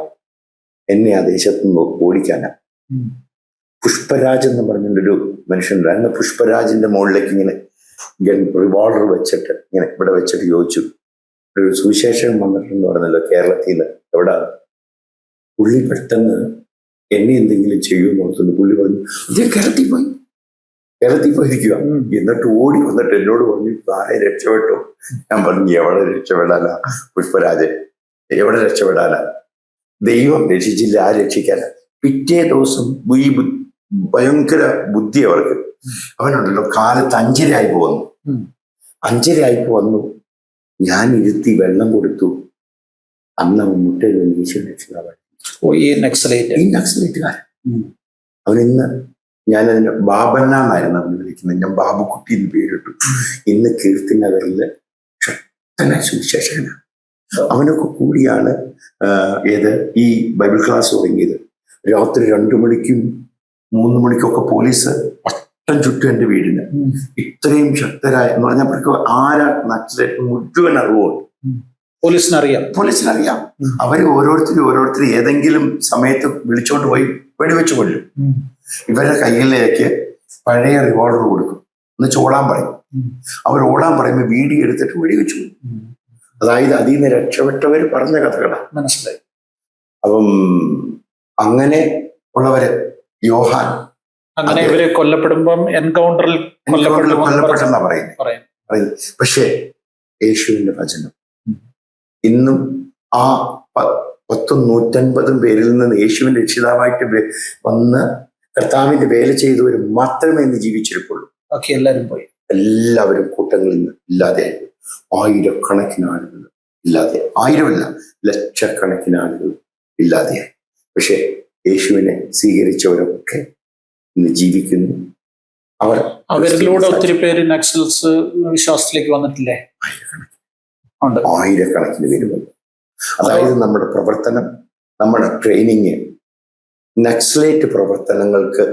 എന്നെ ആ ദേശത്ത് നിന്ന് ഓടിക്കാനാണ്. പുഷ്പരാജ് എന്ന് പറഞ്ഞൊരു മനുഷ്യനുണ്ടായിരുന്നു. പുഷ്പരാജിന്റെ മുകളിലേക്ക് ഇങ്ങനെ റിവോൾവർ വെച്ചിട്ട് ഇങ്ങനെ ഇവിടെ വെച്ചിട്ട് ചോദിച്ചു, ഒരു സുവിശേഷം വന്നിട്ടെന്ന് പറഞ്ഞല്ലോ കേരളത്തിൽ നിന്ന്, എവിടെ? പുള്ളി പെട്ടെന്ന് എന്നെ എന്തെങ്കിലും ചെയ്യുമെന്ന് ഓർത്തുണ്ട്. പുള്ളി പറഞ്ഞു, അതേ കേരളത്തിൽ പോയിരിക്കുക. എന്നിട്ട് ഓടി വന്നിട്ട് എന്നോട് പറഞ്ഞു, ആരെ രക്ഷപ്പെട്ടോ? ഞാൻ പറഞ്ഞു, എവിടെ രക്ഷപ്പെടാനാ പുഷ്പരാജ്, എവിടെ രക്ഷപ്പെടാനാ? ദൈവം രക്ഷിച്ചില്ല, ആ രക്ഷിക്കാനാ. പിറ്റേ ദിവസം ഈ ഭയങ്കര ബുദ്ധി അവർക്ക്. അവനുണ്ടല്ലോ കാലത്ത് 5:30 വന്നു. ഞാൻ ഇരുത്തി വെള്ളം കൊടുത്തു. അന്ന് അവൻ മുട്ടയിൽ ഈ നക്സലൈറ്റുകാരൻ. അവനിന്ന് ഞാനതിന് ബാബണ്ണാന്നായിരുന്നു അവന് വിളിക്കുന്നത്. ഞാൻ ബാബുക്കുട്ടി എന്ന് പേരിട്ടു. ഇന്ന് കീർത്തി നഗറില് ശക്തനായ സുവിശേഷകനാണ്. അവനൊക്കെ കൂടിയാണ് ഈ ബൈബിൾ ക്ലാസ് തുടങ്ങിയത്. രാത്രി 2 മണിക്കും 3 മണിക്കൊക്കെ പോലീസ് വട്ടം ചുറ്റും എൻ്റെ വീടിന്. ഇത്രയും ശക്തരായ എന്ന് പറഞ്ഞപ്പോഴേക്കും ആരാ നക്സലൈറ്റ് മുഴുവൻ അറിവുണ്ട്. പോലീസിനറിയാം. അവര് ഓരോരുത്തരും ഏതെങ്കിലും സമയത്ത് വിളിച്ചോണ്ട് പോയി വെടിവെച്ച് കൊല്ലും. ഇവരുടെ കയ്യിലേക്ക് പഴയ റിവോൾവർ കൊടുക്കും, ഒന്ന് ഓടാൻ പറയും. അവർ ഓടാൻ പറയുമ്പോൾ വീഡിയോ എടുത്തിട്ട് വെടിവെച്ചു കൊല്ലും. അതായത് അതിൽ നിന്ന് രക്ഷപ്പെട്ടവർ പറഞ്ഞ കഥകളാണ്. മനസ്സിലായി. അപ്പം അങ്ങനെ ഉള്ളവര് യോഹാൻ അങ്ങനെ ഇവര് കൊല്ലപ്പെടുമ്പം എൻകൗണ്ടറിൽ കൊല്ലപ്പെട്ടെന്നാ പറയുന്നത്. പക്ഷേ യേശുവിന്റെ വചനം ഇന്നും ആ 150 പേരിൽ നിന്ന് യേശുവിന്റെ രക്ഷിതാവായിട്ട് വന്ന് കർത്താവിന്റെ വേല ചെയ്തവർ മാത്രമേ ഇന്ന് ജീവിച്ചിരിപ്പുള്ളൂ. ബാക്കി എല്ലാവരും പോയി. എല്ലാവരും കൂട്ടങ്ങളിൽ നിന്ന് ഇല്ലാതെയായി. ആയിരക്കണക്കിന് ആളുകൾ ഇല്ലാതെ, ആയിരമല്ല ലക്ഷക്കണക്കിന് ആളുകൾ ഇല്ലാതെയായി. പക്ഷെ യേശുവിനെ സ്വീകരിച്ചവരൊക്കെ ഇന്ന് ജീവിക്കുന്നു. അവരിലൂടെ ഒത്തിരി പേര് നക്സൽസ് വിശ്വാസത്തിലേക്ക് വന്നിട്ടില്ലേ? ആയിരക്കണക്കിന് പേര് വന്നു. അതായത് നമ്മുടെ പ്രവർത്തനം, നമ്മുടെ ട്രെയിനിങ് നക്സലേറ്റ് പ്രവർത്തനങ്ങൾക്ക്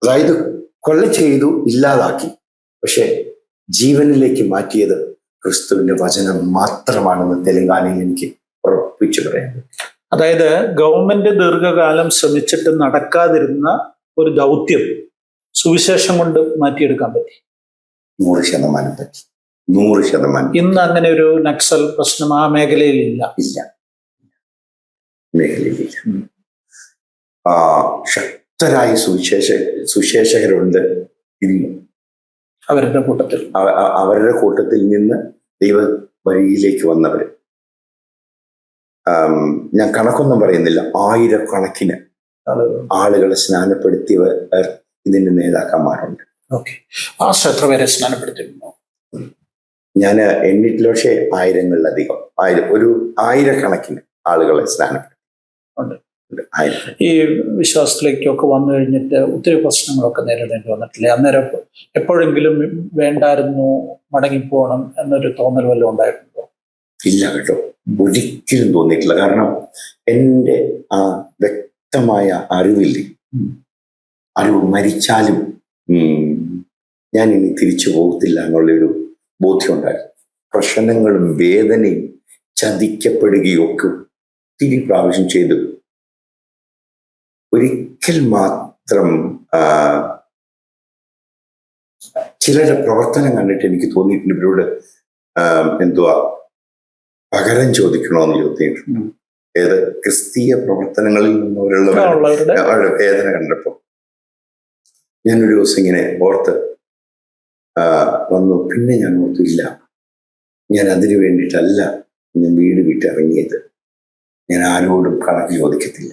അതായത് കൊല ചെയ്തു, ഇല്ലാതാക്കി, പക്ഷെ ജീവനിലേക്ക് മാറ്റിയത് ക്രിസ്തുവിന്റെ വചനം മാത്രമാണെന്ന് തെലങ്കാനയിൽ എനിക്ക് ഉറപ്പിച്ചു പറയാൻ. അതായത് ഗവൺമെന്റ് ദീർഘകാലം ശ്രമിച്ചിട്ട് നടക്കാതിരുന്ന ഒരു ദൗത്യം സുവിശേഷം കൊണ്ട് മാറ്റിയെടുക്കാൻ പറ്റി. 100% പറ്റി. 100%. ഇന്ന് അങ്ങനെ ഒരു നക്സൽ പ്രശ്നം ആ മേഖലയിൽ ഇല്ല. മേഖലയിലില്ല. ശക്തരായ സുശേഷകരുണ്ട് ഇന്ന് അവരുടെ കൂട്ടത്തിൽ നിന്ന് ദൈവ വഴിയിലേക്ക് വന്നവര്. ഞാൻ കണക്കൊന്നും പറയുന്നില്ല, ആയിരക്കണക്കിന് ആളുകളെ സ്നാനപ്പെടുത്തിയവർ ഇതിന്റെ നേതാക്കന്മാരുണ്ട്. എത്ര പേരെ സ്നാനപ്പെടുത്തിയിട്ടുണ്ടോ? ഞാൻ എണ്ണിട്ടില്ല, പക്ഷേ ആയിരങ്ങളിലധികം, ഒരു ആയിരക്കണക്കിന് ആളുകളെ സ്നാനപ്പെടുത്തി. ഈ വിശ്വാസത്തിലേക്കൊക്കെ വന്നു കഴിഞ്ഞിട്ട് ഒത്തിരി പ്രശ്നങ്ങളൊക്കെ നേരിടേണ്ടി വന്നിട്ടില്ലേ? അന്നേരം എപ്പോഴെങ്കിലും വേണ്ടായിരുന്നു, മടങ്ങിപ്പോകണം എന്നൊരു തോന്നൽ വല്ലതും ഉണ്ടായിട്ടുണ്ടോ? ഇല്ല കേട്ടോ, ഒരിക്കലും തോന്നിയിട്ടില്ല. കാരണം എൻ്റെ ആ വ്യക്തമായ അറിവ് മരിച്ചാലും ഞാൻ ഇനി തിരിച്ചു പോകത്തില്ല എന്നുള്ളൊരു ബോധ്യം ഉണ്ടായിരുന്നു. പ്രശ്നങ്ങളും വേദനയും ചതിക്കപ്പെടുകയും ഒക്കെ ഒത്തിരി പ്രാവശ്യം ചെയ്തു. ഒരിക്കൽ മാത്രം ചിലരുടെ പ്രവർത്തനം കണ്ടിട്ട് എനിക്ക് തോന്നിയിട്ടുണ്ട് ഇവരോട് പകരം ചോദിക്കണമെന്ന് ചോദിച്ചിട്ടുണ്ട്. ഏത് ക്രിസ്തീയ പ്രവർത്തനങ്ങളിൽ നിന്നുള്ളവരുടെ വേദന കണ്ടപ്പോ ഞാനൊരു ദിവസം ഇങ്ങനെ ഓർത്ത് വന്നു. പിന്നെ ഞാൻ ഓർത്തില്ല, ഞാൻ അതിനു വേണ്ടിയിട്ടല്ല ഞാൻ വീട് വിട്ടിറങ്ങിയത്. ഞാൻ ആരോടും കണക്ക് ചോദിക്കത്തില്ല.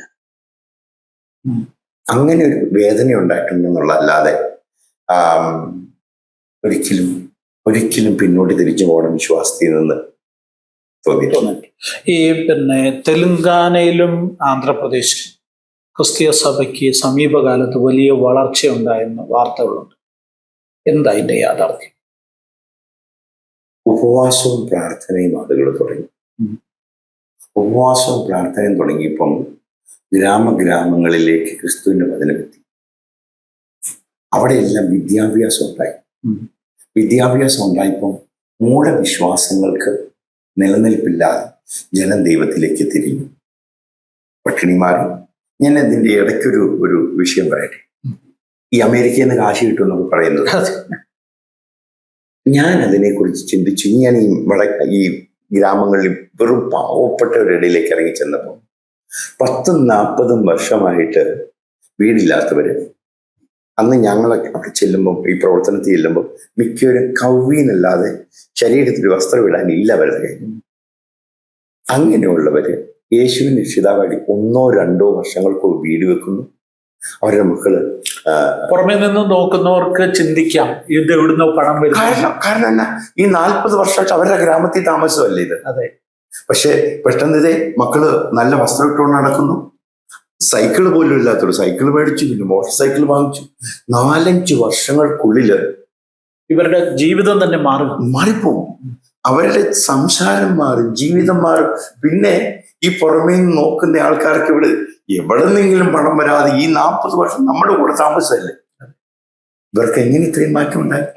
അങ്ങനെ ഒരു വേദന ഉണ്ടായിട്ടുണ്ടെന്നുള്ളതല്ലാതെ ഒരിക്കലും പിന്നോട്ട് തിരിച്ചു പോകണം വിശ്വാസത്തിൽ നിന്ന് തോന്നിയിട്ടുണ്ട്. ഈ തെലുങ്കാനയിലും ആന്ധ്രാപ്രദേശിലും ക്രിസ്തീയ സഭയ്ക്ക് സമീപകാലത്ത് വലിയ വളർച്ചയുണ്ടായെന്ന് വാർത്തകളുണ്ട്. എന്താ അതിന്റെ യാഥാർത്ഥ്യം? ഉപവാസവും പ്രാർത്ഥനയും ആളുകൾ തുടങ്ങി. ഉപവാസവും പ്രാർത്ഥനയും തുടങ്ങിയപ്പം ഗ്രാമങ്ങളിലേക്ക് ക്രിസ്തുവിന്റെ വചനമെത്തി. അവിടെയെല്ലാം വിദ്യാഭ്യാസം ഉണ്ടായി. വിദ്യാഭ്യാസം ഉണ്ടായപ്പം മൂഢവിശ്വാസങ്ങൾക്ക് നിലനിൽപ്പില്ലാതെ ജനം ദൈവത്തിലേക്ക് തിരിഞ്ഞു, പട്ടിണി മാറി. ഞാൻ ഇതിന്റെ ഇടയ്ക്കൊരു വിഷയം പറയട്ടെ. ഈ അമേരിക്കയിൽ നിന്ന് കാശ് കിട്ടുമെന്നൊക്കെ പറയുന്നത്, ഞാൻ അതിനെക്കുറിച്ച് ചിന്തിച്ചു. ഞാൻ ഈ ഗ്രാമങ്ങളിൽ വെറും പാവപ്പെട്ടവരുടെ ഇടയിലേക്ക് ഇറങ്ങി ചെന്നപ്പോൾ 10-40 വർഷമായിട്ട് വീടില്ലാത്തവര്, അന്ന് ഞങ്ങളൊക്കെ അവിടെ ചെല്ലുമ്പം, ഈ പ്രവർത്തനത്തിൽ ചെല്ലുമ്പോൾ മിക്കവരും കൗവീനല്ലാതെ ശരീരത്തിൽ വസ്ത്രം ഇടാനില്ല അവരുടെ കയ്യിൽ. അങ്ങനെയുള്ളവര് യേശുവിന് രക്ഷിതാവായി 1-2 വർഷങ്ങൾക്ക് വീട് വെക്കുന്നു. അവരുടെ മക്കള് പുറമെ നിന്ന് നോക്കുന്നവർക്ക് ചിന്തിക്കാം ഇത് എവിടുന്നോ പണം വരും. കാരണം എന്നാ, ഈ 40 വർഷമായിട്ട് അവരുടെ ഗ്രാമത്തിൽ താമസമല്ലേ ഇത്. അതെ. പക്ഷെ പെട്ടെന്ന് ഇതേ മക്കള് നല്ല വസ്ത്രം ഇട്ടുകൊണ്ട് നടക്കുന്നു. സൈക്കിള് പോലും ഇല്ലാത്തൊരു സൈക്കിൾ മേടിച്ചു, പിന്നെ മോട്ടോർ സൈക്കിൾ വാങ്ങിച്ചു. 4-5 വർഷങ്ങൾക്കുള്ളില് ഇവരുടെ ജീവിതം തന്നെ മാറിപ്പോകും. അവരുടെ സംസാരം മാറും, ജീവിതം മാറും. പിന്നെ ഈ പുറമേ നിന്ന് നോക്കുന്ന ആൾക്കാർക്ക് ഇവിടെ എവിടെന്നെങ്കിലും പണം വരാതെ ഈ 40 വർഷം നമ്മുടെ കൂടെ താമസമല്ലേ, ഇവർക്ക് എങ്ങനെ ഇത്രയും മാറ്റം ഉണ്ടായി?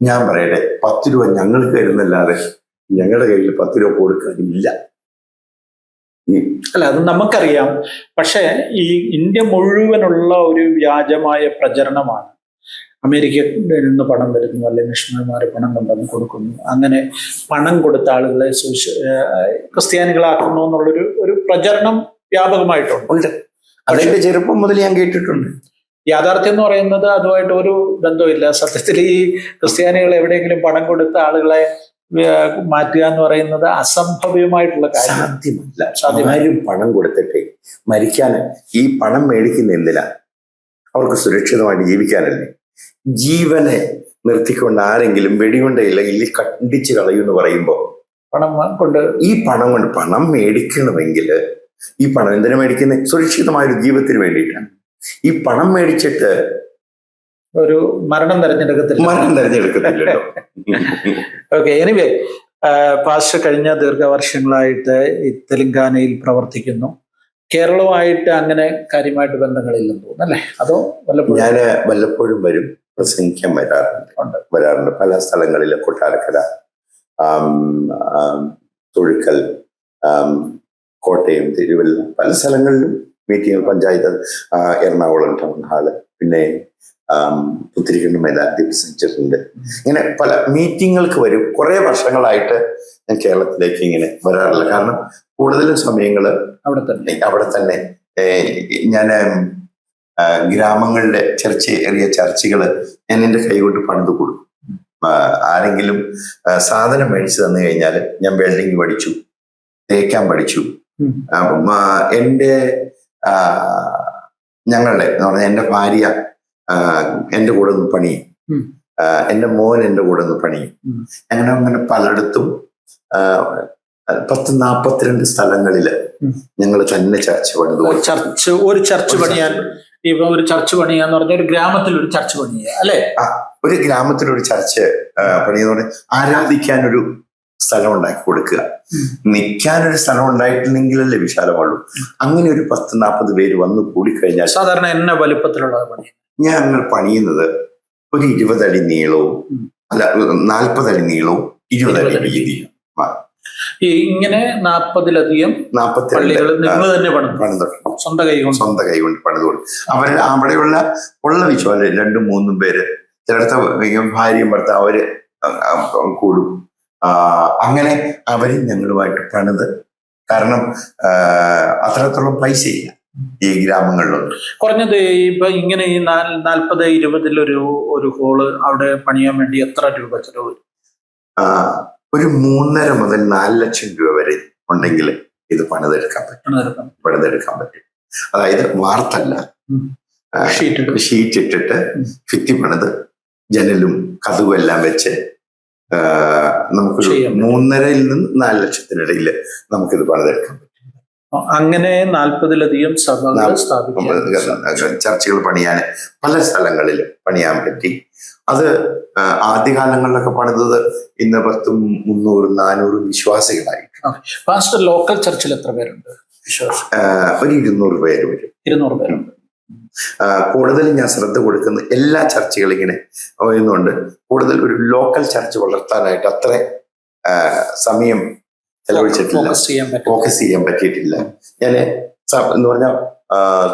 ഞാൻ പറയട്ടെ, 10 രൂപ ഞങ്ങൾക്ക് തരുന്നല്ലാതെ ഞങ്ങളുടെ കയ്യിൽ 10 രൂപ കൊടുക്കാനില്ല. അല്ല, അത് നമുക്കറിയാം. പക്ഷേ ഈ ഇന്ത്യ മുഴുവനുള്ള ഒരു വ്യാജമായ പ്രചരണമാണ്. അമേരിക്കയിൽ നിന്ന് പണം വരുന്നു, അല്ലെങ്കിൽ മിഷണറിമാർ പണം കൊണ്ടുവന്ന് കൊടുക്കുന്നു, അങ്ങനെ പണം കൊടുത്ത ആളുകളെ ക്രിസ്ത്യാനികളാക്കുന്നു എന്നുള്ളൊരു ഒരു പ്രചരണം വ്യാപകമായിട്ടുണ്ട്. അതൊക്കെ ചെറുപ്പം മുതൽ ഞാൻ കേട്ടിട്ടുണ്ട്. യാഥാർത്ഥ്യം എന്ന് പറയുന്നത് അതുമായിട്ട് ഒരു ബന്ധമില്ല. സത്യത്തിൽ ഈ ക്രിസ്ത്യാനികൾ എവിടെയെങ്കിലും പണം കൊടുത്ത ആളുകളെ മാറ്റുക എന്ന് പറയുന്നത് അസംഭവ്യമായിട്ടുള്ള കാര്യം. സാധ്യമല്ല. ആരും പണം കൊടുത്തിട്ടേ മരിക്കാൻ ഈ പണം മേടിക്കുന്ന എന്തിനാ? അവർക്ക് സുരക്ഷിതമായിട്ട് ജീവിക്കാനല്ലേ. ജീവനെ നിർത്തിക്കൊണ്ട് ആരെങ്കിലും വെടികൊണ്ടയില്ല ഇല്ലി കണ്ടിച്ച് കളയുമെന്ന് പറയുമ്പോൾ പണം കൊണ്ട് പണം മേടിക്കണമെങ്കിൽ ഈ പണം എന്തിനാ മേടിക്കുന്നത്? സുരക്ഷിതമായൊരു ജീവിതത്തിന് വേണ്ടിയിട്ടാണ്. ഈ പണം മേടിച്ചിട്ട് ഒരു മരണം തെരഞ്ഞെടുക്കത്തില്ലല്ലോ. ഓക്കെ, എനിവേ, പാസ്റ്റർ കഴിഞ്ഞ ദീർഘവർഷങ്ങളായിട്ട് ഈ തെലങ്കാനയിൽ പ്രവർത്തിക്കുന്നു. കേരളവുമായിട്ട് അങ്ങനെ കാര്യമായിട്ട് ബന്ധങ്ങളില്ലെന്ന് തോന്നുന്നു, അല്ലേ? അതോ വല്ലപ്പോഴും? ഞാൻ വല്ലപ്പോഴും വരും, പ്രസംഗിക്കാൻ വരാറുണ്ട് പല സ്ഥലങ്ങളിൽ. കൊട്ടാരക്കര, തൊഴുക്കൽ, കോട്ടയം, തിരുവല്ല, പല സ്ഥലങ്ങളിലും മീറ്റിങ്ങുകൾ, പഞ്ചായത്ത്, എറണാകുളം ടൗൺ ഹാള്, പിന്നെ പുത്തിരിക്കണ്ട മൈതാനത്തിൽ പ്രസംഗിച്ചിട്ടുണ്ട്. ഇങ്ങനെ പല മീറ്റിങ്ങുകൾക്ക് വരും. കുറെ വർഷങ്ങളായിട്ട് ഞാൻ കേരളത്തിലേക്ക് ഇങ്ങനെ വരാറില്ല. കാരണം കൂടുതലും സമയങ്ങള് അവിടെ തന്നെ ഞാൻ ഗ്രാമങ്ങളിലെ ചെറിയ ചർച്ചുകള് ഞാൻ എൻ്റെ കൈകൊണ്ട് പണിത് കൊടുക്കും. ആരെങ്കിലും സാധനം മേടിച്ചു തന്നു കഴിഞ്ഞാൽ ഞാൻ വെൽഡിങ് പഠിച്ചു, തേക്കാൻ പഠിച്ചു. ഞങ്ങളുടെ എന്ന് പറഞ്ഞാൽ എൻ്റെ ഭാര്യ എൻ്റെ കൂടെ ഒന്ന് പണിയും, എൻ്റെ മോൻ എൻ്റെ കൂടെ ഒന്ന് പണിയും. അങ്ങനെ പലയിടത്തും 42 സ്ഥലങ്ങളില് ഞങ്ങൾ തന്നെ ചർച്ച പണിതു. ഒരു ചർച്ച് പണിയാന്ന് പറഞ്ഞ ഒരു ഗ്രാമത്തിൽ ഒരു ചർച്ച് പണിയുക, അല്ലെ? ഒരു ഗ്രാമത്തിൽ ഒരു ചർച്ച് പണിയെന്ന് പറഞ്ഞാൽ ആരാധിക്കാനൊരു സ്ഥലം ഉണ്ടാക്കി കൊടുക്കുക. നിൽക്കാനൊരു സ്ഥലം ഉണ്ടായിട്ടില്ലെങ്കിലല്ലേ വിശാലമുള്ളൂ. അങ്ങനെ ഒരു 10-40 പേര് വന്നു കൂടിക്കഴിഞ്ഞാൽ സാധാരണ എന്ന വലുപ്പത്തിലുള്ള പണി ഞങ്ങൾ പണിയുന്നത് ഒരു 20 അടി നീളവും 40 അടി നീളവും 20 അടി വീതിയും. ഇങ്ങനെ 40-ലധികം പള്ളികൾ നിങ്ങൾ തന്നെ പണിതു, സ്വന്തം കൈ കൊണ്ട് പണിതു കൊടുക്കും. അവിടെയുള്ള വിശ്വാസം 2-3 പേര്, ചിലടത്ത് ഭാര്യയും ഭർത്താവ് അവര് കൂടും. അങ്ങനെ അവരും ഞങ്ങളുമായിട്ട് പണിത്. കാരണം അത്രത്തോളം പൈസയില്ല ഈ ഗ്രാമങ്ങളിലൊന്നും. കുറഞ്ഞത് ഇപ്പൊ ഇങ്ങനെ ഈ 40-20 ഒരു ഹോള് അവിടെ പണിയാൻ വേണ്ടി എത്ര രൂപ ചെലവ്? ഒരു 3.5 മുതൽ 4 ലക്ഷം രൂപ വരെ ഉണ്ടെങ്കിൽ ഇത് പണിതെടുക്കാൻ പറ്റും. അതായത് വാർത്തല്ല, ഷീറ്റ് ഇട്ടിട്ട് ഭിത്തി പണിത് ജനലും കതവും എല്ലാം വെച്ച് നമുക്കൊരു 3.5 നിന്ന് 4 ലക്ഷത്തിനിടയിൽ നമുക്കിത് പണിതെടുക്കാൻ പറ്റും. അങ്ങനെ 40-ലധികം ചർച്ചുകൾ പണിയാൻ പല സ്ഥലങ്ങളിൽ പണിയാൻ പറ്റി. അത് ആദ്യകാലങ്ങളിലൊക്കെ പണിതത് ഇന്ന് 300-400 വിശ്വാസികളായിട്ട്. ലോക്കൽ ചർച്ചിൽ എത്ര പേരുണ്ട്? ഒരു 200 പേര് വരും. 200 പേരുണ്ട്. കൂടുതലും ഞാൻ ശ്രദ്ധ കൊടുക്കുന്ന എല്ലാ ചർച്ചകളും ഇങ്ങനെ വരുന്നുണ്ട്. കൂടുതൽ ഒരു ലോക്കൽ ചർച്ച് വളർത്താനായിട്ട് അത്ര സമയം ചെലവഴിച്ചിട്ടില്ല, ഫോക്കസ് ചെയ്യാൻ പറ്റിയിട്ടില്ല. ഞാൻ എന്ന് പറഞ്ഞാൽ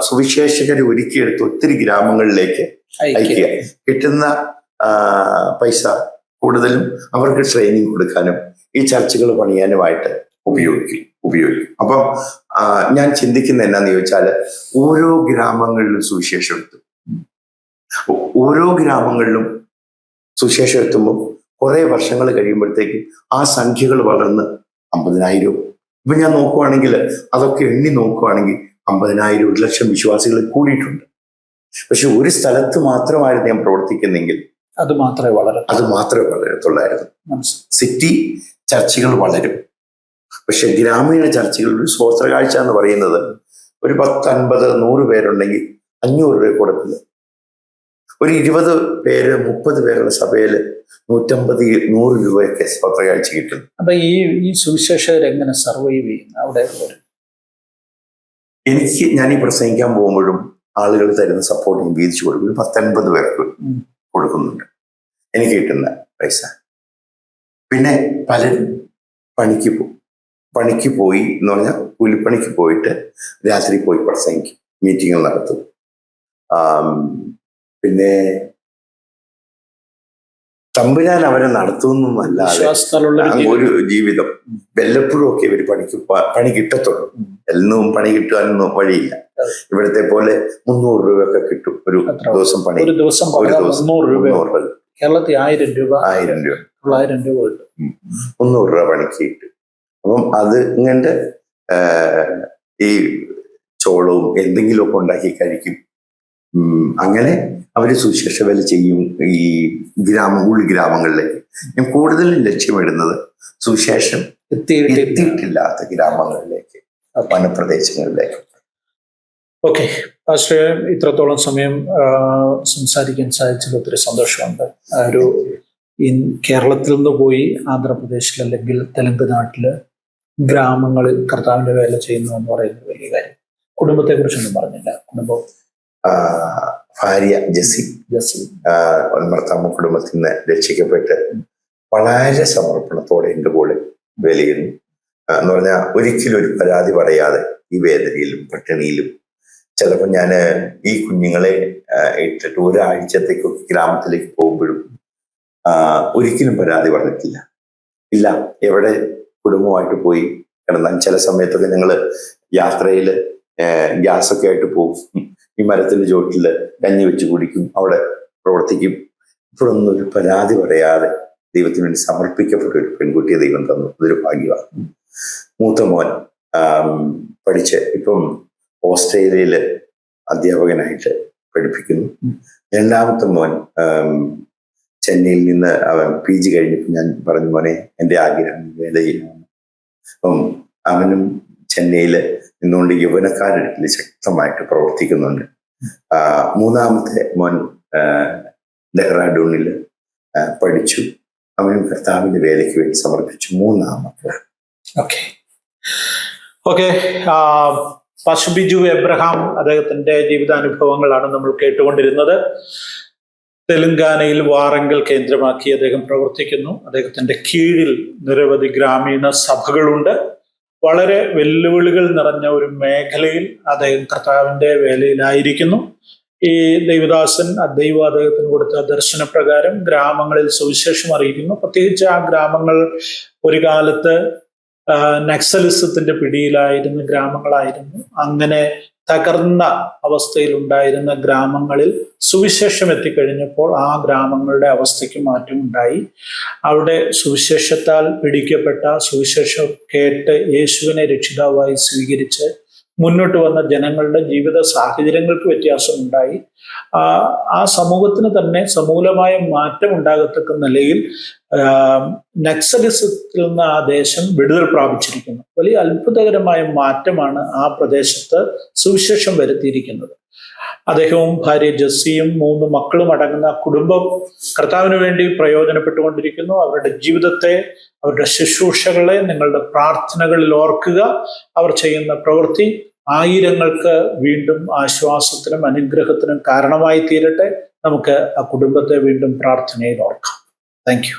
സുവിശേഷകരെ ഒരുക്കിയെടുത്ത് ഒത്തിരി ഗ്രാമങ്ങളിലേക്ക് അയക്കുക. കിട്ടുന്ന പൈസ കൂടുതലും അവർക്ക് ട്രെയിനിങ് കൊടുക്കാനും ഈ ചർച്ചുകൾ പണിയാനുമായിട്ട് ഉപയോഗിക്കും. അപ്പം ഞാൻ ചിന്തിക്കുന്ന എന്നാന്ന് ചോദിച്ചാൽ, ഓരോ ഗ്രാമങ്ങളിലും സുവിശേഷം എത്തും. ഓരോ ഗ്രാമങ്ങളിലും സുവിശേഷം എത്തുമ്പോൾ കുറെ വർഷങ്ങൾ കഴിയുമ്പോഴത്തേക്കും ആ സംഖ്യകൾ വളർന്ന് 50,000. ഇപ്പൊ ഞാൻ നോക്കുവാണെങ്കിൽ, അതൊക്കെ എണ്ണി നോക്കുവാണെങ്കിൽ 50,000, 1 ലക്ഷം വിശ്വാസികൾ കൂടിയിട്ടുണ്ട്. പക്ഷെ ഒരു സ്ഥലത്ത് മാത്രമായിരുന്നു ഞാൻ പ്രവർത്തിക്കുന്നെങ്കിൽ അത് മാത്രമേ വളരത്തുള്ളായിരുന്നു. സിറ്റി ചർച്ചുകൾ വളരും, പക്ഷെ ഗ്രാമീണ ചർച്ചുകൾ ഒരു സ്വോത്ര കാഴ്ച എന്ന് പറയുന്നത് ഒരു 10, 50, 100 പേരുണ്ടെങ്കിൽ 500 രൂപ കൊടുക്കില്ല. ഒരു 20 പേര്, 30 പേരുള്ള സഭയിൽ 150, 100 രൂപയൊക്കെ സ്വോത്ര കാഴ്ച കിട്ടുന്നു. അപ്പൊ ഈ സുവിശേഷകർ എങ്ങനെ സർവൈവ് ചെയ്യുന്നു അവിടെ? ഞാൻ ഈ പ്രസംഗിക്കാൻ പോകുമ്പോഴും ആളുകൾ തരുന്ന സപ്പോർട്ട് ഞാൻ വീതിച്ചു കൊടുക്കും. ഒരു 10-50 പേർക്ക് കൊടുക്കുന്നുണ്ട് എനിക്ക് കിട്ടുന്ന പൈസ. പിന്നെ പലരും പണിക്ക് പോയി എന്ന് പറഞ്ഞാൽ കൂലിപ്പണിക്ക് പോയിട്ട് രാത്രി പോയി പ്രസംഗിക്കും, മീറ്റിംഗ് നടത്തും. പിന്നെ തമ്പുരാൻ അവരെ നടത്തുന്നല്ലാതെ ഒരു ജീവിതം വല്ലപ്പോഴും ഒക്കെ ഇവർ പണി കിട്ടത്തുള്ളൂ. എന്നും പണി കിട്ടാനൊന്നും വഴിയില്ല. ഇവിടത്തെ പോലെ 300 രൂപയൊക്കെ കിട്ടും ഒരു ദിവസം പണി. ഒരു ദിവസം 300 രൂപ. കേരളത്തിൽ 1000 രൂപ 900 രൂപ 300 രൂപ പണിക്ക് കിട്ടും. അപ്പം അത് ഇങ്ങനത്തെ ഈ ചോളവും എന്തെങ്കിലുമൊക്കെ ഉണ്ടാക്കി കഴിക്കും. അങ്ങനെ അവര് സുശേഷ വേല ചെയ്യും ഈ ഉൾഗ്രാമങ്ങളിലേക്ക്. ഞാൻ കൂടുതലും ലക്ഷ്യമിടുന്നത് സുശേഷം എത്തിയിട്ടില്ലാത്ത ഗ്രാമങ്ങളിലേക്ക്, വനപ്രദേശങ്ങളിലേക്ക്. ഓക്കെ പാസ്റ്റർ, ഇത്രത്തോളം സമയം സംസാരിക്കാൻ സാധിച്ചതിൽ ഒത്തിരി സന്തോഷമുണ്ട്. ഒരു കേരളത്തിൽ നിന്ന് പോയി ആന്ധ്രാപ്രദേശിൽ അല്ലെങ്കിൽ തെലുങ്കാനാട്ടില് ഗ്രാമങ്ങളിൽ കർത്താവിന്റെ വേല ചെയ്യുന്നു എന്ന് പറയുന്നത് വലിയ കാര്യം. കുടുംബത്തെ കുറിച്ചൊന്നും പറഞ്ഞില്ല. കുടുംബം ഭാര്യ ജെസ്സി ഭർത്താവ് കുടുംബത്തിൽ നിന്ന് രക്ഷിക്കപ്പെട്ട് വളരെ സമർപ്പണത്തോടെ എൻ്റെ കൂടെ വേല ചെയ്യുന്നു. എന്ന് പറഞ്ഞാൽ ഒരിക്കലും ഒരു പരാതി പറയാതെ ഈ വേദനയിലും പട്ടിണിയിലും. ചിലപ്പോൾ ഞാൻ ഈ കുഞ്ഞുങ്ങളെ ഇട്ടിട്ട് ഒരാഴ്ചത്തേക്ക് ഗ്രാമത്തിലേക്ക് പോകുമ്പോഴും ഒരിക്കലും പരാതി പറഞ്ഞിട്ടില്ല. ഇല്ല, എവിടെ കുടുംബമായിട്ട് പോയി കിടന്നാൽ ചില സമയത്തൊക്കെ ഞങ്ങൾ യാത്രയിൽ ഗ്യാസൊക്കെ ആയിട്ട് പോകും. ഈ മരത്തിന്റെ ചോട്ടിൽ കഞ്ഞി വെച്ച് കുടിക്കും, അവിടെ പ്രവർത്തിക്കും. ഇപ്പോഴൊന്നും ഒരു പരാതി പറയാതെ ദൈവത്തിന് വേണ്ടി സമർപ്പിക്കപ്പെട്ട ഒരു പെൺകുട്ടിയെ ദൈവം തന്നു. അതൊരു ഭാഗ്യമാണ്. മൂത്ത മോൻ പഠിച്ച് ഇപ്പം ഓസ്ട്രേലിയയിൽ അധ്യാപകനായിട്ട് പഠിപ്പിക്കുന്നു. രണ്ടാമത്തെ മോൻ ചെന്നൈയിൽ നിന്ന് അവൻ PG കഴിഞ്ഞപ്പോൾ ഞാൻ പറഞ്ഞു, മോനെ എൻ്റെ ആഗ്രഹം വേല ചെയ്യണമെന്ന്. അപ്പം അവനും ചെന്നൈയിൽ നിന്നുകൊണ്ട് യൗവനക്കാരിൽ ശക്തമായിട്ട് പ്രവർത്തിക്കുന്നുണ്ട്. മൂന്നാമത്തെ മോൻ ഡെഹ്റാഡൂണിൽ പഠിച്ചു. അവനും കർത്താവിന്റെ വേലയ്ക്ക് വേണ്ടി സമർപ്പിച്ചു. 3 മക്കൾ. ഓക്കെ പാസ്റ്റർ ബിജു എബ്രഹാം, അദ്ദേഹത്തിന്റെ ജീവിതാനുഭവങ്ങളാണ് നമ്മൾ കേട്ടുകൊണ്ടിരുന്നത്. തെലുങ്കാനയിൽ വാറങ്കൽ കേന്ദ്രമാക്കി അദ്ദേഹം പ്രവർത്തിക്കുന്നു. അദ്ദേഹത്തിന്റെ കീഴിൽ നിരവധി ഗ്രാമീണ സഭകളുണ്ട്. വളരെ വെല്ലുവിളികൾ നിറഞ്ഞ ഒരു മേഖലയിൽ അദ്ദേഹം കർത്താവിന്റെ വേലയിലായിരിക്കുന്നു. ഈ ദൈവദാസൻ ദൈവം അദ്ദേഹത്തിന് കൊടുത്ത ദർശനപ്രകാരം ഗ്രാമങ്ങളിൽ സുവിശേഷം അറിയിക്കുന്നു. പ്രത്യേകിച്ച് ആ ഗ്രാമങ്ങൾ ഒരു കാലത്ത് നക്സലിസത്തിന്റെ പിടിയിലായിരുന്ന ഗ്രാമങ്ങളായിരുന്നു. അങ്ങനെ തകർന്ന അവസ്ഥയിൽ ഉണ്ടായിരുന്ന ഗ്രാമങ്ങളിൽ സുവിശേഷം എത്തിക്കഴിഞ്ഞപ്പോൾ ആ ഗ്രാമങ്ങളുടെ അവസ്ഥയ്ക്ക് മാറ്റമുണ്ടായി. അവിടെ സുവിശേഷത്താൽ പിടിക്കപ്പെട്ട, സുവിശേഷം കേട്ട് യേശുവിനെ രക്ഷിതാവായി സ്വീകരിച്ച് മുന്നോട്ട് വന്ന ജനങ്ങളുടെ ജീവിത സാഹചര്യങ്ങൾക്ക് വ്യത്യാസമുണ്ടായി. ആ സമൂഹത്തിന് തന്നെ സമൂലമായ മാറ്റം ഉണ്ടാകത്തക്ക നിലയിൽ നക്സലിസത്തിൽ നിന്ന് ആ ദേശം വിടുതൽ പ്രാപിച്ചിരിക്കുന്നു. വലിയ അത്ഭുതകരമായ മാറ്റമാണ് ആ പ്രദേശത്ത് സുവിശേഷം വരുത്തിയിരിക്കുന്നത്. അദ്ദേഹവും ഭാര്യ ജെസ്സിയും 3 മക്കളും അടങ്ങുന്ന കുടുംബം കർത്താവിന് വേണ്ടി പ്രയോജനപ്പെട്ടുകൊണ്ടിരിക്കുന്നു. അവരുടെ ജീവിതത്തെ, അവരുടെ ശുശ്രൂഷകളെ നിങ്ങളുടെ പ്രാർത്ഥനകളിൽ ഓർക്കുക. അവർ ചെയ്യുന്ന പ്രവൃത്തി ആയിരങ്ങൾക്ക് വീണ്ടും ആശ്വാസത്തിനും അനുഗ്രഹത്തിനും കാരണമായി തീരട്ടെ. നമുക്ക് ആ കുടുംബത്തെ വീണ്ടും പ്രാർത്ഥനയിൽ ഓർക്കാം. Thank you.